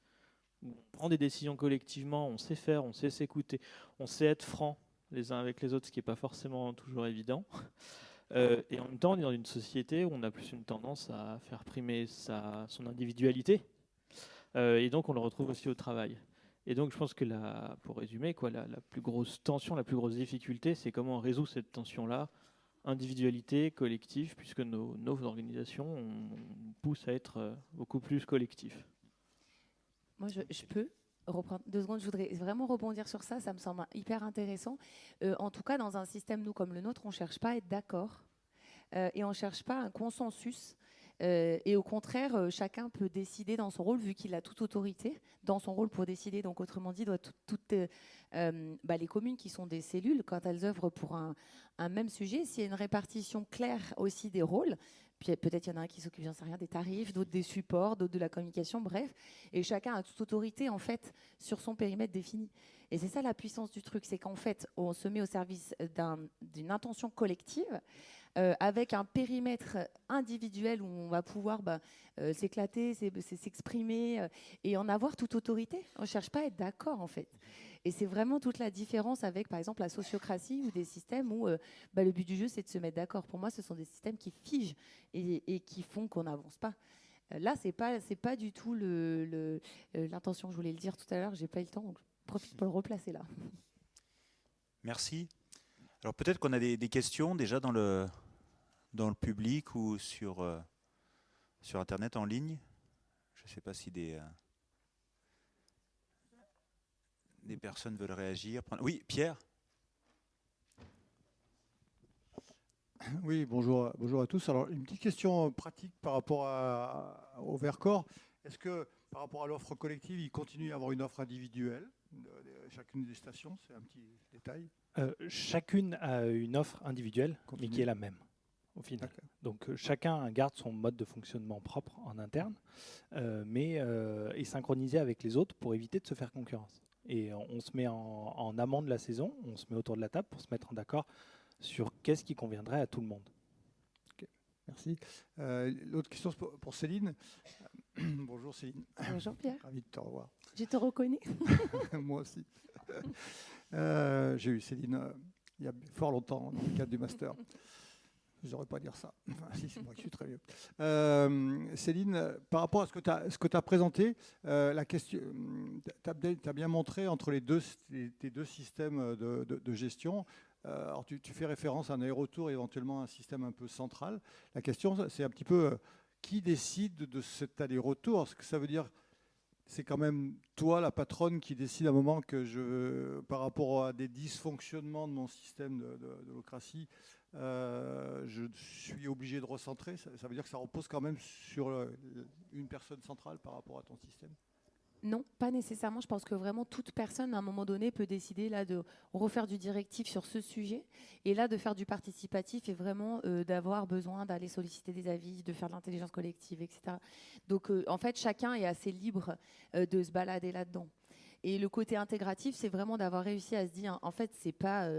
où on prend des décisions collectivement, on sait faire, on sait s'écouter, on sait être franc les uns avec les autres, ce qui n'est pas forcément toujours évident. Et en même temps, on est dans une société où on a plus une tendance à faire primer son individualité. Et donc, on le retrouve aussi au travail. Et donc, je pense que, pour résumer, la plus grosse tension, la plus grosse difficulté, c'est comment on résout cette tension-là, individualité, collectif, puisque nos organisations on pousse à être beaucoup plus collectifs. Moi, je peux reprendre 2 secondes. Je voudrais vraiment rebondir sur ça. Ça me semble hyper intéressant. En tout cas, dans un système, nous, comme le nôtre, on ne cherche pas à être d'accord et on ne cherche pas un consensus. Et au contraire, chacun peut décider dans son rôle, vu qu'il a toute autorité dans son rôle pour décider. Donc, autrement dit, toutes les communes qui sont des cellules, quand elles œuvrent pour un même sujet, s'il y a une répartition claire aussi des rôles, puis peut-être il y en a un qui s'occupe, j'en sais rien, des tarifs, d'autres des supports, d'autres de la communication, bref, et chacun a toute autorité en fait sur son périmètre défini. Et c'est ça la puissance du truc, c'est qu'en fait, on se met au service d'une intention collective. Avec un périmètre individuel où on va pouvoir s'éclater, s'exprimer et en avoir toute autorité. On ne cherche pas à être d'accord, en fait. Et c'est vraiment toute la différence avec, par exemple, la sociocratie ou des systèmes où le but du jeu, c'est de se mettre d'accord. Pour moi, ce sont des systèmes qui figent et qui font qu'on n'avance pas. Là, c'est pas du tout l'intention. Je voulais le dire tout à l'heure, j'ai pas eu le temps, donc je profite pour le replacer là. Merci. Alors peut-être qu'on a des questions déjà dans le public ou sur Internet en ligne. Je ne sais pas si des personnes veulent réagir. Oui, Pierre. Oui, bonjour à tous. Alors, une petite question pratique par rapport au Vercors. Est-ce que, par rapport à l'offre collective, il continue à avoir une offre individuelle de chacune des stations? C'est un petit détail. Chacune a une offre individuelle, mais qui est la même, au final. Okay. Donc, chacun garde son mode de fonctionnement propre en interne, mais est synchronisé avec les autres pour éviter de se faire concurrence. Et on se met en amont de la saison, on se met autour de la table pour se mettre en accord sur qu'est-ce qui conviendrait à tout le monde. Okay. Merci. L'autre question pour Céline. Bonjour Céline. Bonjour Pierre. Ravi de te revoir. Je te reconnais. Moi aussi. J'ai eu Céline il y a fort longtemps dans le cadre du master. Je n'aurais pas dire ça. Enfin, si, c'est moi qui suis très vieux. Céline, par rapport à ce que tu as présenté, la question, tu as bien montré entre tes deux systèmes de gestion. Alors tu fais référence à un aérotour et éventuellement un système un peu central. La question, c'est un petit peu qui décide de cet aller-retour? Est-ce que ça veut dire c'est quand même toi, la patronne, qui décide à un moment que par rapport à des dysfonctionnements de mon système de holacratie, je suis obligé de recentrer? Ça veut dire que ça repose quand même sur une personne centrale par rapport à ton système? Non, pas nécessairement. Je pense que vraiment toute personne, à un moment donné, peut décider là, de refaire du directif sur ce sujet et là de faire du participatif et vraiment d'avoir besoin d'aller solliciter des avis, de faire de l'intelligence collective, etc. Donc, en fait, chacun est assez libre de se balader là-dedans. Et le côté intégratif, c'est vraiment d'avoir réussi à se dire, en fait, c'est pas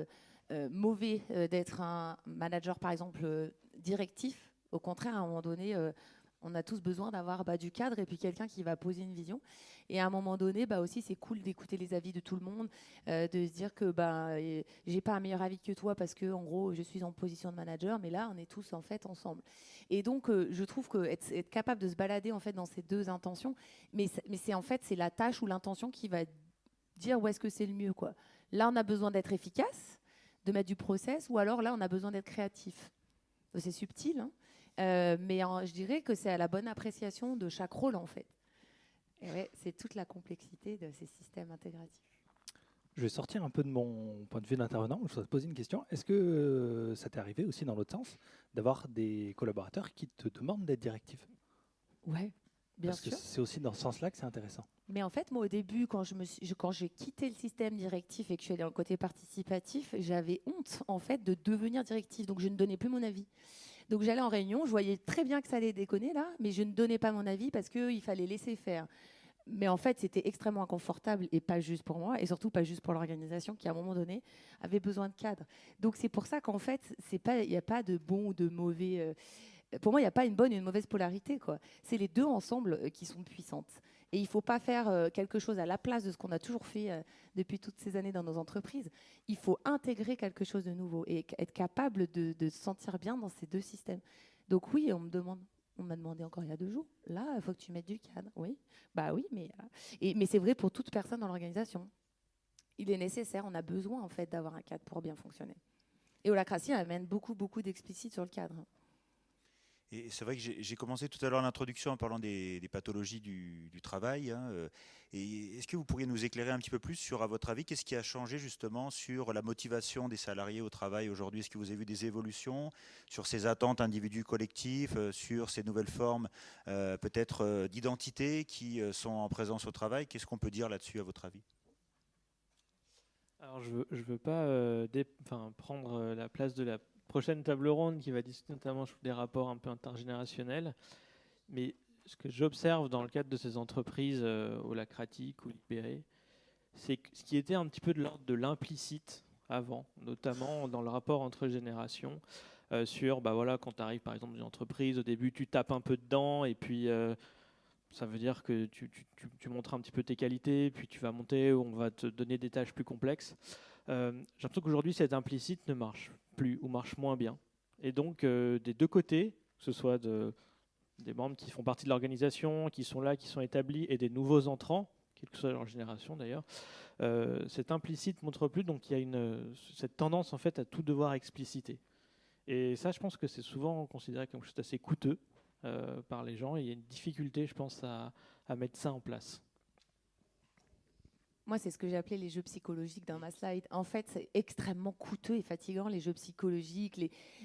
mauvais d'être un manager, par exemple, directif. Au contraire, à un moment donné... on a tous besoin d'avoir du cadre et puis quelqu'un qui va poser une vision. Et à un moment donné, aussi, c'est cool d'écouter les avis de tout le monde, de se dire que j'ai pas un meilleur avis que toi parce que, en gros, je suis en position de manager, mais là, on est tous en fait ensemble. Et donc, je trouve que être capable de se balader en fait dans ces deux intentions, mais c'est la tâche ou l'intention qui va dire où est-ce que c'est le mieux, quoi. Là, on a besoin d'être efficace, de mettre du process, ou alors là, on a besoin d'être créatif. C'est subtil, hein. Mais je dirais que c'est à la bonne appréciation de chaque rôle, en fait. Et ouais, c'est toute la complexité de ces systèmes intégratifs. Je vais sortir un peu de mon point de vue d'intervenant. Je voudrais te poser une question. Est-ce que ça t'est arrivé aussi dans l'autre sens d'avoir des collaborateurs qui te demandent d'être directif? Ouais, bien sûr. Parce que c'est aussi dans ce sens-là que c'est intéressant. Mais en fait, moi, au début, quand j'ai quitté le système directif et que je suis allée dans le côté participatif, j'avais honte, en fait, de devenir directif. Donc, je ne donnais plus mon avis. Donc j'allais en réunion, je voyais très bien que ça allait déconner là, mais je ne donnais pas mon avis parce qu'il fallait laisser faire. Mais en fait, c'était extrêmement inconfortable et pas juste pour moi, et surtout pas juste pour l'organisation qui, à un moment donné, avait besoin de cadre. Donc c'est pour ça qu'en fait, il n'y a pas de bon ou de mauvais... pour moi, il n'y a pas une bonne et une mauvaise polarité, quoi. C'est les deux ensemble qui sont puissantes. Et il ne faut pas faire quelque chose à la place de ce qu'on a toujours fait depuis toutes ces années dans nos entreprises. Il faut intégrer quelque chose de nouveau et être capable de se sentir bien dans ces deux systèmes. Donc oui, on me demande. On m'a demandé encore il y a 2 jours. Là, il faut que tu mettes du cadre. Oui, bah oui, mais c'est vrai pour toute personne dans l'organisation. Il est nécessaire, on a besoin en fait d'avoir un cadre pour bien fonctionner. Et Holacracy amène beaucoup d'explicite sur le cadre. Et c'est vrai que j'ai commencé tout à l'heure l'introduction en parlant des pathologies du travail. Et est-ce que vous pourriez nous éclairer un petit peu plus sur, à votre avis, qu'est-ce qui a changé justement sur la motivation des salariés au travail aujourd'hui? Est-ce que vous avez vu des évolutions sur ces attentes individuelles collectives, sur ces nouvelles formes peut-être d'identité qui sont en présence au travail? Qu'est-ce qu'on peut dire là-dessus à votre avis? Alors, je veux pas prendre la place de la prochaine table ronde qui va discuter notamment des rapports un peu intergénérationnels. Mais ce que j'observe dans le cadre de ces entreprises holacratiques ou libérées, c'est ce qui était un petit peu de l'ordre de l'implicite avant, notamment dans le rapport entre générations, sur quand tu arrives par exemple dans une entreprise, au début tu tapes un peu dedans et puis ça veut dire que tu montres un petit peu tes qualités, puis tu vas monter, on va te donner des tâches plus complexes. J'ai l'impression qu'aujourd'hui, cet implicite ne marche plus ou marche moins bien. Et donc, des deux côtés, que ce soit des membres qui font partie de l'organisation, qui sont là, qui sont établis, et des nouveaux entrants, quelle que soit leur génération d'ailleurs, cet implicite ne montre plus, donc il y a cette tendance en fait à tout devoir expliciter. Et ça, je pense que c'est souvent considéré comme quelque chose d'assez coûteux par les gens, et il y a une difficulté, je pense, à mettre ça en place. Moi, c'est ce que j'ai appelé les jeux psychologiques dans ma slide. En fait, c'est extrêmement coûteux et fatigant, les jeux psychologiques.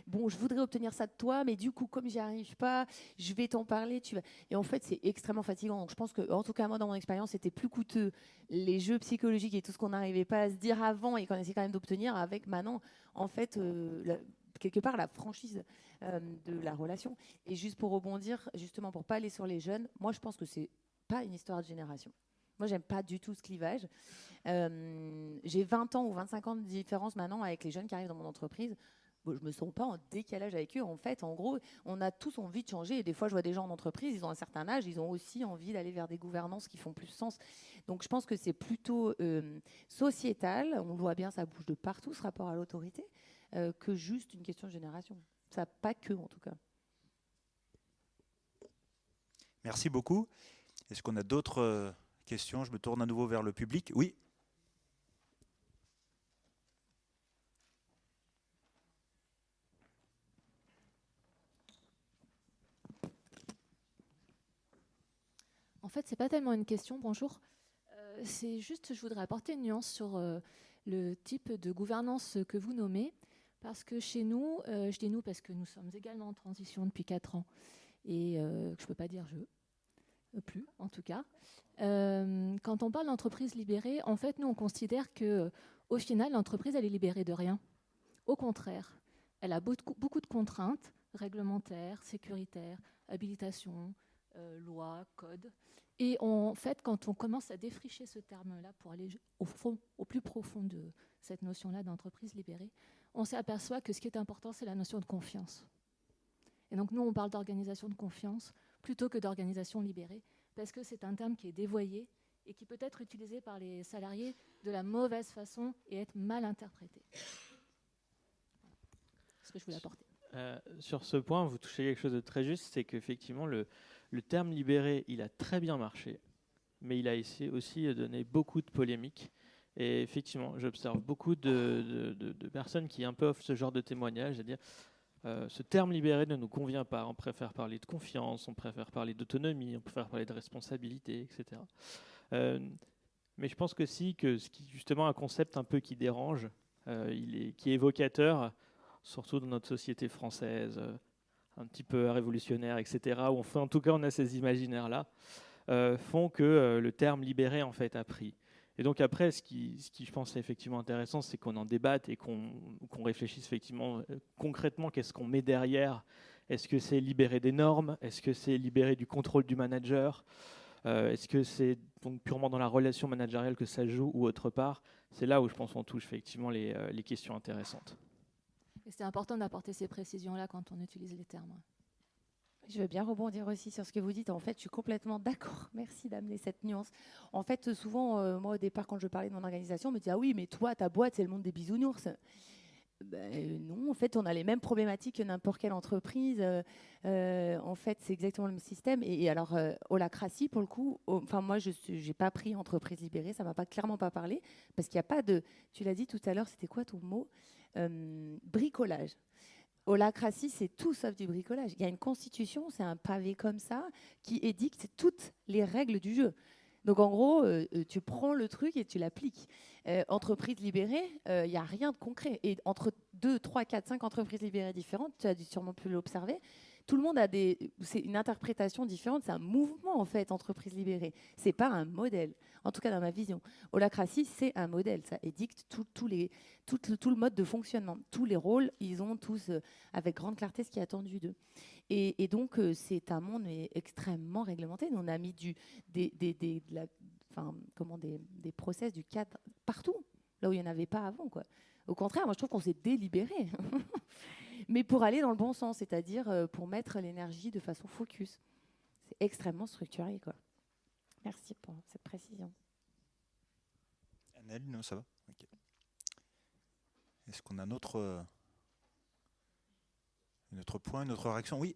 Bon, je voudrais obtenir ça de toi, mais du coup, comme j'y arrive pas, je vais t'en parler. Et en fait, c'est extrêmement fatigant. Donc, je pense que, en tout cas, moi, dans mon expérience, c'était plus coûteux les jeux psychologiques et tout ce qu'on n'arrivait pas à se dire avant et qu'on essayait quand même d'obtenir avec maintenant, en fait, quelque part, la franchise de la relation. Et juste pour rebondir, justement, pour pas aller sur les jeunes, moi, je pense que c'est pas une histoire de génération. Moi, j'aime pas du tout ce clivage. J'ai 20 ans ou 25 ans de différence maintenant avec les jeunes qui arrivent dans mon entreprise. Bon, je me sens pas en décalage avec eux. En fait, en gros, on a tous envie de changer. Et des fois, je vois des gens en entreprise, ils ont un certain âge, ils ont aussi envie d'aller vers des gouvernances qui font plus sens. Donc, je pense que c'est plutôt sociétal. On voit bien, ça bouge de partout, ce rapport à l'autorité, que juste une question de génération. Ça, pas que, en tout cas. Merci beaucoup. Est-ce qu'on a d'autres questions? Je me tourne à nouveau vers le public. Oui. En fait, c'est pas tellement une question, bonjour. C'est juste, je voudrais apporter une nuance sur le type de gouvernance que vous nommez. Parce que chez nous, je dis nous parce que nous sommes également en transition depuis 4 ans. Et je ne peux pas dire plus en tout cas. Quand on parle d'entreprise libérée, en fait, nous, on considère qu'au final, l'entreprise, elle est libérée de rien. Au contraire, elle a beaucoup de contraintes réglementaires, sécuritaires, habilitation, loi, code. Et en fait, quand on commence à défricher ce terme-là pour aller au plus profond de cette notion-là d'entreprise libérée, on s'aperçoit que ce qui est important, c'est la notion de confiance. Et donc, nous, on parle d'organisation de confiance plutôt que d'organisation libérée, parce que c'est un terme qui est dévoyé et qui peut être utilisé par les salariés de la mauvaise façon et être mal interprété. C'est ce que je voulais apporter. Sur ce point, vous touchez quelque chose de très juste, c'est qu'effectivement, le terme libéré, il a très bien marché, mais il a aussi donné beaucoup de polémiques. Et effectivement, j'observe beaucoup de personnes qui un peu offrent ce genre de témoignage, c'est-à-dire ce terme libéré ne nous convient pas, on préfère parler de confiance, on préfère parler d'autonomie, on préfère parler de responsabilité, etc. Mais je pense que ce qui justement un concept un peu qui dérange, qui est évocateur, surtout dans notre société française, un petit peu révolutionnaire, etc., où en tout cas on a ces imaginaires-là, font que le terme libéré en fait a pris. Et donc après, ce qui je pense est effectivement intéressant, c'est qu'on en débatte et qu'on réfléchisse effectivement concrètement qu'est-ce qu'on met derrière. Est-ce que c'est libérer des normes? Est-ce que c'est libérer du contrôle du manager? Est-ce que c'est donc purement dans la relation managériale que ça joue ou autre part? C'est là où je pense qu'on touche effectivement les questions intéressantes. Et c'est important d'apporter ces précisions-là quand on utilise les termes. Je veux bien rebondir aussi sur ce que vous dites. En fait, je suis complètement d'accord. Merci d'amener cette nuance. En fait, souvent, moi, au départ, quand je parlais de mon organisation, on me dit « Ah oui, mais toi, ta boîte, c'est le monde des bisounours. » Non, en fait, on a les mêmes problématiques que n'importe quelle entreprise. En fait, c'est exactement le même système. Et alors, holacratie, pour le coup, enfin, moi, je n'ai pas pris entreprise libérée, ça ne m'a clairement pas parlé, parce qu'il n'y a pas de... Tu l'as dit tout à l'heure, c'était quoi ton mot? Bricolage. Holacratie, c'est tout sauf du bricolage. Il y a une constitution, c'est un pavé comme ça, qui édicte toutes les règles du jeu. Donc en gros, tu prends le truc et tu l'appliques. Entreprise libérée, il n'y a rien de concret. Et entre 2, 3, 4, 5 entreprises libérées différentes, tu as sûrement pu l'observer, tout le monde a c'est une interprétation différente, c'est un mouvement en fait, entreprise libérée. C'est pas un modèle, en tout cas dans ma vision. Holacratie, c'est un modèle, ça édicte tout le mode de fonctionnement. Tous les rôles, ils ont tous, avec grande clarté, ce qui est attendu d'eux. Et donc, c'est un monde extrêmement réglementé. Nous, on a mis des process, du cadre partout, là où il n'y en avait pas avant, quoi. Au contraire, moi, je trouve qu'on s'est délibéré. Mais pour aller dans le bon sens, c'est-à-dire pour mettre l'énergie de façon focus. C'est extrêmement structuré, quoi. Merci pour cette précision. Annelle, non, ça va? Okay. Est-ce qu'on a un autre point, une autre réaction? Oui.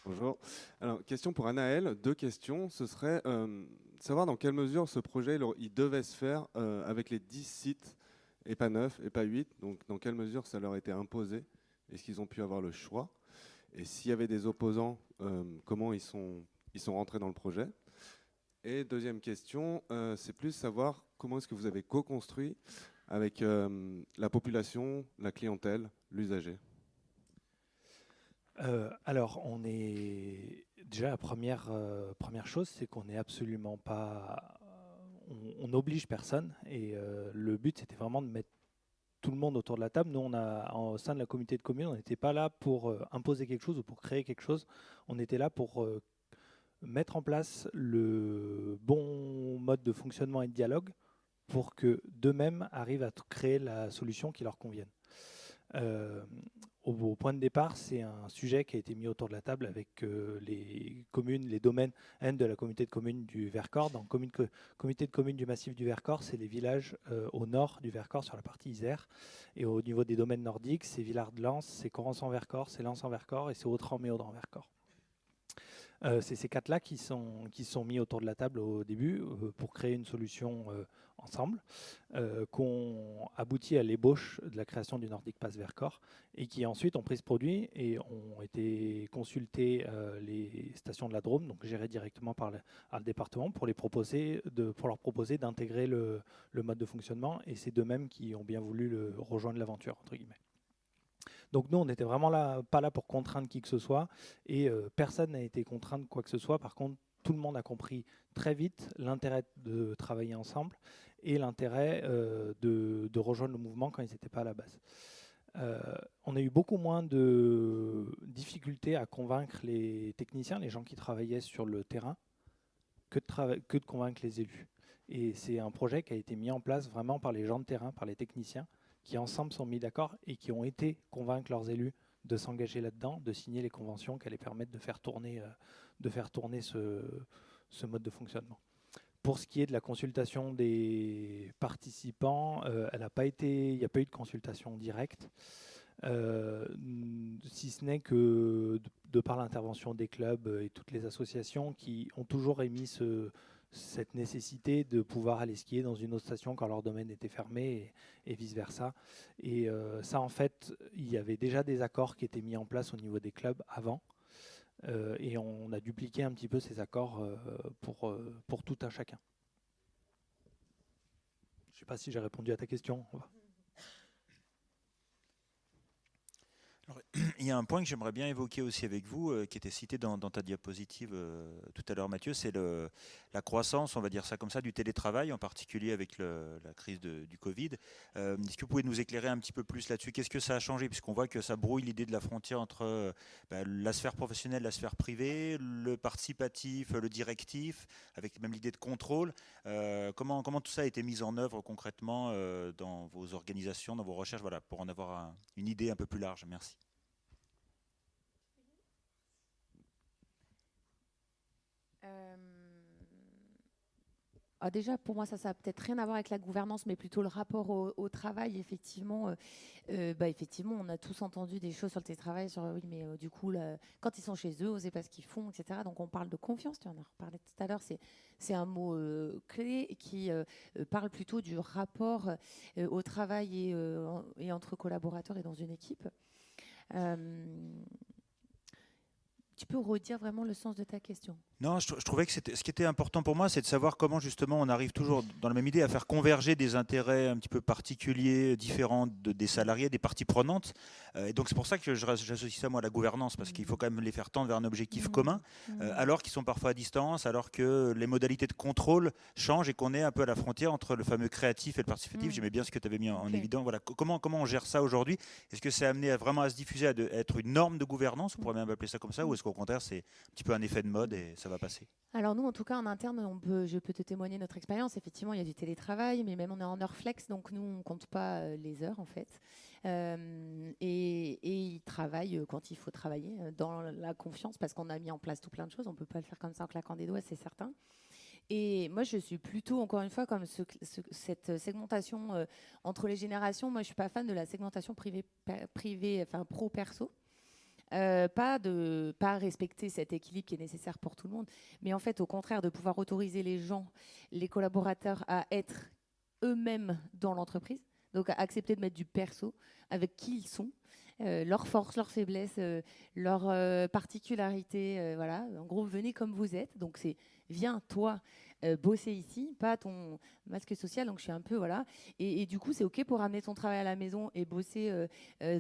Bonjour. Alors, question pour Anaël. 2 questions. Ce serait savoir dans quelle mesure ce projet il devait se faire avec les 10 sites et pas 9 et pas 8. Donc, dans quelle mesure ça leur était imposé? Est-ce qu'ils ont pu avoir le choix? Et s'il y avait des opposants, comment ils sont rentrés dans le projet? Et deuxième question, c'est plus savoir comment est-ce que vous avez co-construit avec la population, la clientèle, l'usager. Alors, on est déjà la première chose, c'est qu'on n'est absolument pas, on n'oblige personne. Et le but, c'était vraiment de mettre tout le monde autour de la table. Nous, au sein de la communauté de communes, on n'était pas là pour imposer quelque chose ou pour créer quelque chose. On était là pour mettre en place le bon mode de fonctionnement et de dialogue pour que d'eux-mêmes arrivent à créer la solution qui leur convienne. Au point de départ, c'est un sujet qui a été mis autour de la table avec les communes, les domaines de la communauté de communes du Vercors. Dans le comité de communes du massif du Vercors, c'est les villages au nord du Vercors, sur la partie Isère. Et au niveau des domaines nordiques, c'est Villard-de-Lans, c'est Correns-en-Vercors, c'est Lens-en-Vercors et c'est Autran-Méaudran-Vercors. C'est ces 4-là qui sont mis autour de la table au début pour créer une solution ensemble, qu'on aboutit à l'ébauche de la création du Nordic Pass Vercors et qui ensuite ont pris ce produit et ont été consulter les stations de la Drôme, donc gérées directement par le département, pour leur proposer d'intégrer le mode de fonctionnement, et c'est d'eux-mêmes qui ont bien voulu rejoindre l'aventure, entre guillemets. Donc nous, on n'était vraiment pas là pour contraindre qui que ce soit, et personne n'a été contraint de quoi que ce soit. Par contre, tout le monde a compris très vite l'intérêt de travailler ensemble et l'intérêt de rejoindre le mouvement quand ils n'étaient pas à la base. On a eu beaucoup moins de difficultés à convaincre les techniciens, les gens qui travaillaient sur le terrain, que de convaincre les élus. Et c'est un projet qui a été mis en place vraiment par les gens de terrain, par les techniciens, qui ensemble sont mis d'accord et qui ont été convaincre leurs élus de s'engager là-dedans, de signer les conventions qui allaient permettre de faire tourner ce mode de fonctionnement. Pour ce qui est de la consultation des participants, il n'y a pas eu de consultation directe, si ce n'est que de par l'intervention des clubs et toutes les associations qui ont toujours émis cette nécessité de pouvoir aller skier dans une autre station quand leur domaine était fermé et vice-versa. Et ça, en fait, il y avait déjà des accords qui étaient mis en place au niveau des clubs avant. Et on a dupliqué un petit peu ces accords pour tout un chacun. Je ne sais pas si j'ai répondu à ta question. Alors, il y a un point que j'aimerais bien évoquer aussi avec vous, qui était cité dans ta diapositive tout à l'heure, Mathieu, c'est la croissance, on va dire ça comme ça, du télétravail, en particulier avec la crise du Covid. Est-ce que vous pouvez nous éclairer un petit peu plus là-dessus? Qu'est-ce que ça a changé? Puisqu'on voit que ça brouille l'idée de la frontière entre la sphère professionnelle, la sphère privée, le participatif, le directif, avec même l'idée de contrôle. Comment tout ça a été mis en œuvre concrètement dans vos organisations, dans vos recherches, voilà, pour en avoir une idée un peu plus large?. Merci. Déjà, pour moi, ça n'a peut-être rien à voir avec la gouvernance, mais plutôt le rapport au travail. Effectivement, effectivement, on a tous entendu des choses sur le télétravail, sur oui, mais du coup, là, quand ils sont chez eux, on ne sait pas ce qu'ils font, etc. Donc, on parle de confiance. Tu en as reparlé tout à l'heure. C'est un mot clé qui parle plutôt du rapport au travail et entre collaborateurs et dans une équipe. Tu peux redire vraiment le sens de ta question? Non, je trouvais que ce qui était important pour moi, c'est de savoir comment justement on arrive toujours dans la même idée à faire converger des intérêts un petit peu particuliers, différents des salariés, des parties prenantes. Et donc c'est pour ça que j'associe ça moi à la gouvernance, parce qu'il faut quand même les faire tendre vers un objectif commun, alors qu'ils sont parfois à distance, alors que les modalités de contrôle changent et qu'on est un peu à la frontière entre le fameux créatif et le participatif. J'aimais bien ce que tu avais mis en évidence. Voilà, comment on gère ça aujourd'hui? Est-ce que c'est amené vraiment à se diffuser, à être une norme de gouvernance, on pourrait même appeler ça comme ça, ou est-ce qu'au contraire c'est un petit peu un effet de mode et ça va passer? Alors nous, en tout cas, en interne, je peux te témoigner notre expérience. Effectivement, il y a du télétravail, mais même on est en heure flex, donc nous, on ne compte pas les heures, en fait. Et ils travaillent quand il faut travailler, dans la confiance, parce qu'on a mis en place tout plein de choses. On ne peut pas le faire comme ça en claquant des doigts, c'est certain. Et moi, je suis plutôt, encore une fois, comme cette segmentation entre les générations. Moi, je ne suis pas fan de la segmentation privée, enfin pro-perso. Pas respecter cet équilibre qui est nécessaire pour tout le monde, mais en fait, au contraire, de pouvoir autoriser les gens, les collaborateurs à être eux-mêmes dans l'entreprise, donc à accepter de mettre du perso avec qui ils sont, leurs forces, leurs faiblesses, leurs particularités. Voilà. En gros, venez comme vous êtes. Donc, c'est viens, toi, bosser ici, pas ton masque social. Donc, je suis un peu, voilà. Et du coup, c'est OK pour ramener ton travail à la maison et bosser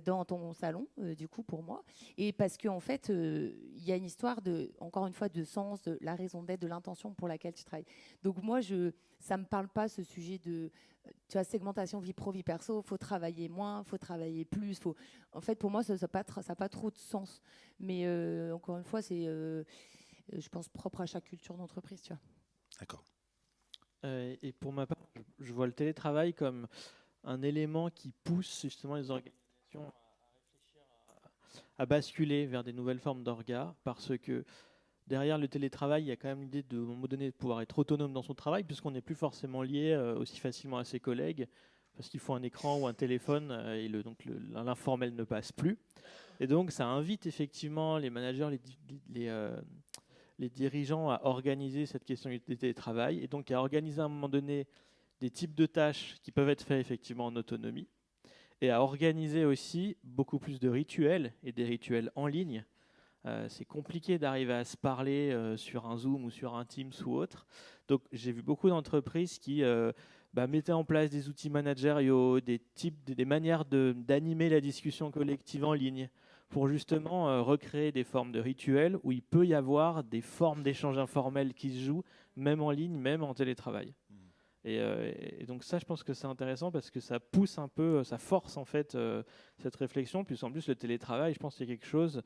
dans ton salon, du coup, pour moi. Et parce qu'en fait, il y a une histoire, encore une fois, de sens, de la raison d'être, de l'intention pour laquelle tu travailles. Donc, moi, ça ne me parle pas, ce sujet de segmentation vie pro, vie perso. Il faut travailler moins, il faut travailler plus. En fait, pour moi, ça n'a pas trop de sens. Mais encore une fois, c'est, je pense, propre à chaque culture d'entreprise. Tu vois. D'accord. Et pour ma part, je vois le télétravail comme un élément qui pousse justement les organisations à basculer vers des nouvelles formes d'orga, parce que derrière le télétravail, il y a quand même l'idée de, à un moment donné, de pouvoir être autonome dans son travail, puisqu'on n'est plus forcément lié aussi facilement à ses collègues, parce qu'il faut un écran ou un téléphone, et donc l'informel ne passe plus. Et donc, ça invite effectivement les managers, les dirigeants à organiser cette question du télétravail, et donc à organiser à un moment donné des types de tâches qui peuvent être faits effectivement en autonomie, et à organiser aussi beaucoup plus de rituels, et des rituels en ligne. C'est compliqué d'arriver à se parler sur un Zoom ou sur un Teams ou autre. Donc j'ai vu beaucoup d'entreprises qui mettaient en place des outils managériaux, des manières d'animer la discussion collective en ligne, pour justement recréer des formes de rituels où il peut y avoir des formes d'échange informels qui se jouent, même en ligne, même en télétravail. Et donc ça, je pense que c'est intéressant parce que ça pousse un peu, ça force en fait cette réflexion. Puis en plus, le télétravail, je pense qu'il y a quelque chose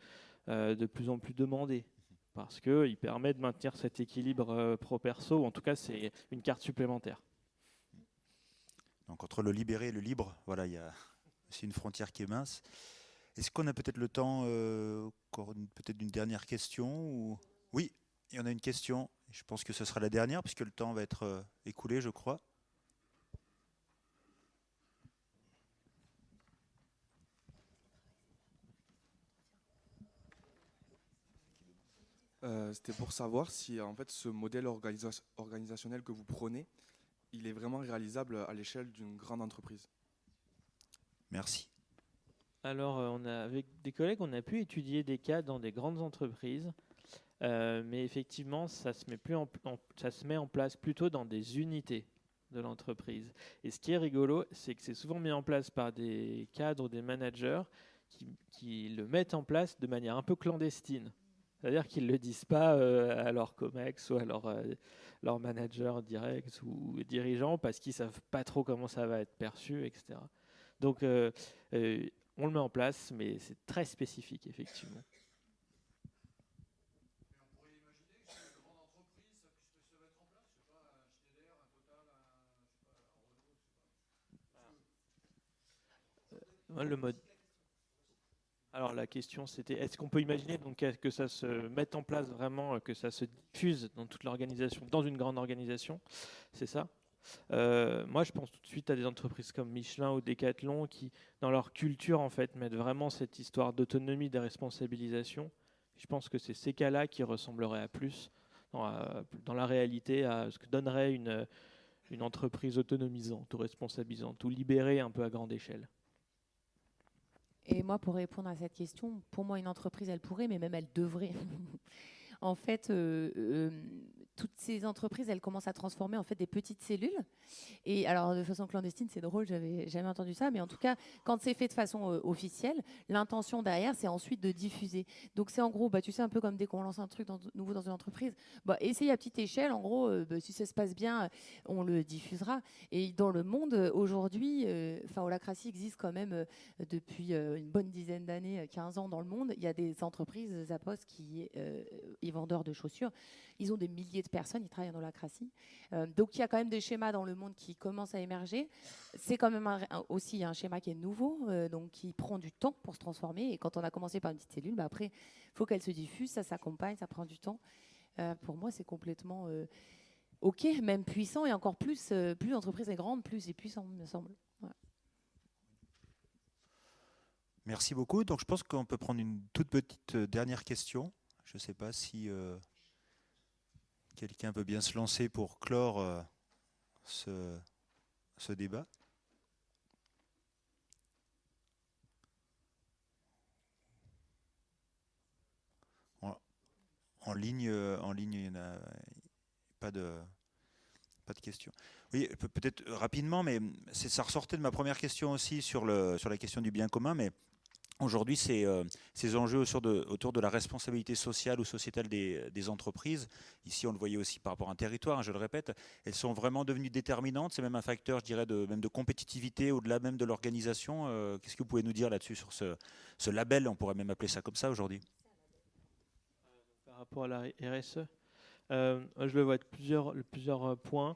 de plus en plus demandé, parce qu'il permet de maintenir cet équilibre pro-perso, ou en tout cas c'est une carte supplémentaire. Donc entre le libéré et le libre, voilà, il y a aussi une frontière qui est mince. Est-ce qu'on a peut-être le temps, encore peut-être d'une dernière question ou... Oui, il y en a une question, je pense que ce sera la dernière, puisque le temps va être écoulé, je crois. C'était pour savoir si en fait ce modèle organisationnel que vous prenez, il est vraiment réalisable à l'échelle d'une grande entreprise. Merci. Alors, avec des collègues, on a pu étudier des cas dans des grandes entreprises, mais effectivement, ça se met en place plutôt dans des unités de l'entreprise. Et ce qui est rigolo, c'est que c'est souvent mis en place par des cadres ou des managers qui le mettent en place de manière un peu clandestine. C'est-à-dire qu'ils ne le disent pas à leur COMEX ou à leur manager direct ou dirigeant, parce qu'ils ne savent pas trop comment ça va être perçu, etc. Donc, on le met en place, mais c'est très spécifique, effectivement. On pourrait imaginer que sur une grande entreprise, ça puisse se mettre en place. Je sais pas, un Schneider, un Total, un Renault, Le mode. Alors la question c'était, est-ce qu'on peut imaginer donc que ça se mette en place vraiment, que ça se diffuse dans toute l'organisation, dans une grande organisation, c'est ça? Moi je pense tout de suite à des entreprises comme Michelin ou Decathlon qui, dans leur culture en fait, mettent vraiment cette histoire d'autonomie, de responsabilisation. Je pense que c'est ces cas-là qui ressembleraient à plus dans la réalité à ce que donnerait une entreprise autonomisante ou responsabilisante ou libérée un peu à grande échelle. Et moi, pour répondre à cette question, pour moi, une entreprise, elle pourrait, mais même elle devrait. En fait, toutes ces entreprises, elles commencent à transformer en fait des petites cellules. Et alors, de façon clandestine, c'est drôle, j'avais jamais entendu ça, mais en tout cas, quand c'est fait de façon officielle, l'intention derrière, c'est ensuite de diffuser. Donc, c'est en gros, tu sais, un peu comme dès qu'on lance un truc nouveau dans une entreprise, essayer à petite échelle, en gros, si ça se passe bien, on le diffusera. Et dans le monde, aujourd'hui, Holacracy existe quand même depuis une bonne dizaine d'années, 15 ans dans le monde. Il y a des entreprises, Zappos, qui vendeurs de chaussures. Ils ont des milliers de personnes, ils travaillent en holacratie. Donc il y a quand même des schémas dans le monde qui commencent à émerger. C'est quand même aussi un schéma qui est nouveau, donc qui prend du temps pour se transformer. Et quand on a commencé par une petite cellule, après, il faut qu'elle se diffuse, ça s'accompagne, ça prend du temps. Pour moi, c'est complètement OK, même puissant, et encore plus, plus l'entreprise est grande, plus c'est puissant, il me semble. Voilà. Merci beaucoup. Donc je pense qu'on peut prendre une toute petite dernière question. Je ne sais pas si quelqu'un veut bien se lancer pour clore ce débat. En ligne, il n'y a pas de questions. Oui, peut-être rapidement, mais ça ressortait de ma première question aussi sur la question du bien commun, mais aujourd'hui, ces enjeux autour de la responsabilité sociale ou sociétale des entreprises, ici on le voyait aussi par rapport à un territoire, je le répète, elles sont vraiment devenues déterminantes. C'est même un facteur, je dirais, même de compétitivité au-delà même de l'organisation. Qu'est-ce que vous pouvez nous dire là-dessus sur ce label, on pourrait même appeler ça comme ça aujourd'hui? Par rapport à la RSE, je le vois de plusieurs points.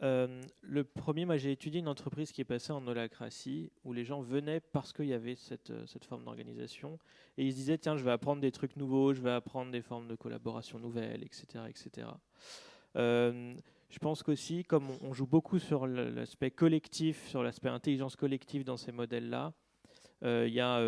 Le premier, moi j'ai étudié une entreprise qui est passée en holacratie, où les gens venaient parce qu'il y avait cette forme d'organisation, et ils se disaient, tiens, je vais apprendre des trucs nouveaux, je vais apprendre des formes de collaboration nouvelles, etc. etc. Je pense qu'aussi, comme on joue beaucoup sur l'aspect collectif, sur l'aspect intelligence collective dans ces modèles-là, il y a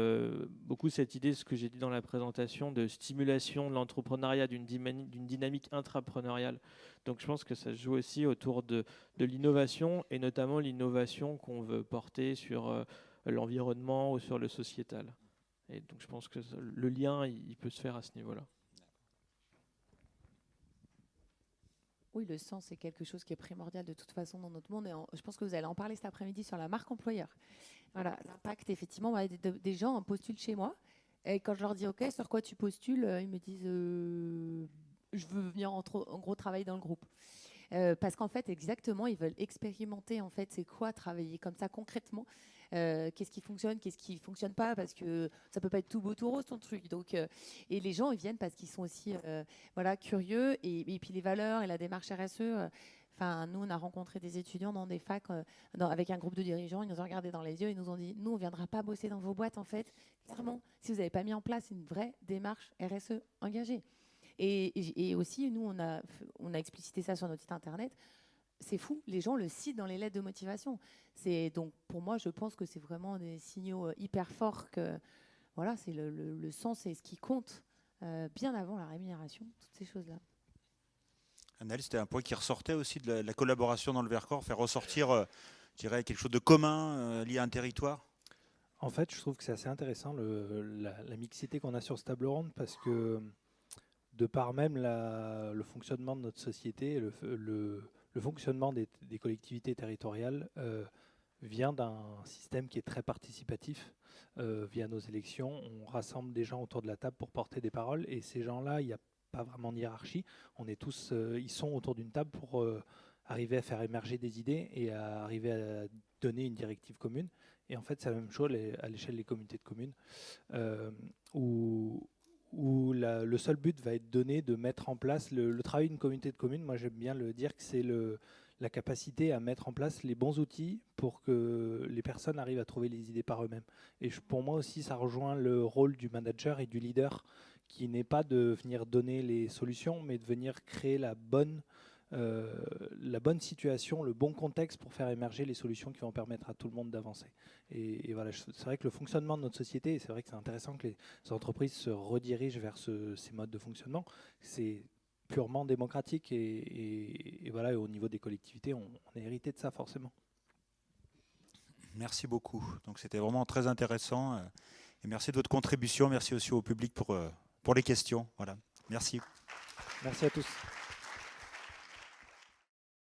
beaucoup cette idée, ce que j'ai dit dans la présentation, de stimulation de l'entrepreneuriat, d'une dynamique intrapreneuriale. Donc je pense que ça se joue aussi autour de l'innovation, et notamment l'innovation qu'on veut porter sur l'environnement ou sur le sociétal. Et donc je pense que le lien, il peut se faire à ce niveau-là. Oui, le sens, c'est quelque chose qui est primordial de toute façon dans notre monde. Et je pense que vous allez en parler cet après-midi sur la marque employeur. Voilà, l'impact, effectivement, des gens postulent chez moi. Et quand je leur dis, OK, sur quoi tu postules, ils me disent, je veux venir en gros travailler dans le groupe. Parce qu'en fait, exactement, ils veulent expérimenter, en fait, c'est quoi travailler comme ça concrètement. Qu'est-ce qui fonctionne pas, parce que ça peut pas être tout beau tout rose ton truc. Donc et les gens ils viennent parce qu'ils sont aussi curieux, et puis les valeurs et la démarche RSE. Nous on a rencontré des étudiants dans des facs avec un groupe de dirigeants, ils nous ont regardé dans les yeux, ils nous ont dit, nous on viendra pas bosser dans vos boîtes en fait, clairement, si vous n'avez pas mis en place une vraie démarche RSE engagée. Et aussi nous on a explicité ça sur notre site internet. C'est fou, les gens le citent dans les lettres de motivation. Donc pour moi, je pense que c'est vraiment des signaux hyper forts que voilà, c'est le sens et ce qui compte bien avant la rémunération, toutes ces choses-là. Anaëlle, c'était un point qui ressortait aussi de la collaboration dans le Vercors, faire ressortir, je dirais, quelque chose de commun lié à un territoire. En fait, je trouve que c'est assez intéressant la mixité qu'on a sur ce table ronde, parce que de par même le fonctionnement de notre société, le fonctionnement des collectivités territoriales vient d'un système qui est très participatif. Via nos élections, on rassemble des gens autour de la table pour porter des paroles, et ces gens-là, il n'y a pas vraiment de hiérarchie. On est tous, ils sont autour d'une table pour arriver à faire émerger des idées et à arriver à donner une directive commune. Et en fait, c'est la même chose à l'échelle des communautés de communes, où le seul but va être donné de mettre en place le travail d'une communauté de communes. Moi, j'aime bien le dire que c'est la capacité à mettre en place les bons outils pour que les personnes arrivent à trouver les idées par eux-mêmes. Et pour moi aussi, ça rejoint le rôle du manager et du leader, qui n'est pas de venir donner les solutions, mais de venir créer la bonne situation, le bon contexte pour faire émerger les solutions qui vont permettre à tout le monde d'avancer. Et voilà, c'est vrai que le fonctionnement de notre société, et c'est vrai que c'est intéressant que les entreprises se redirigent vers ces modes de fonctionnement, c'est purement démocratique et voilà, et au niveau des collectivités, on est hérité de ça forcément. Merci beaucoup. Donc c'était vraiment très intéressant. Et merci de votre contribution. Merci aussi au public pour les questions. Voilà. Merci. Merci à tous.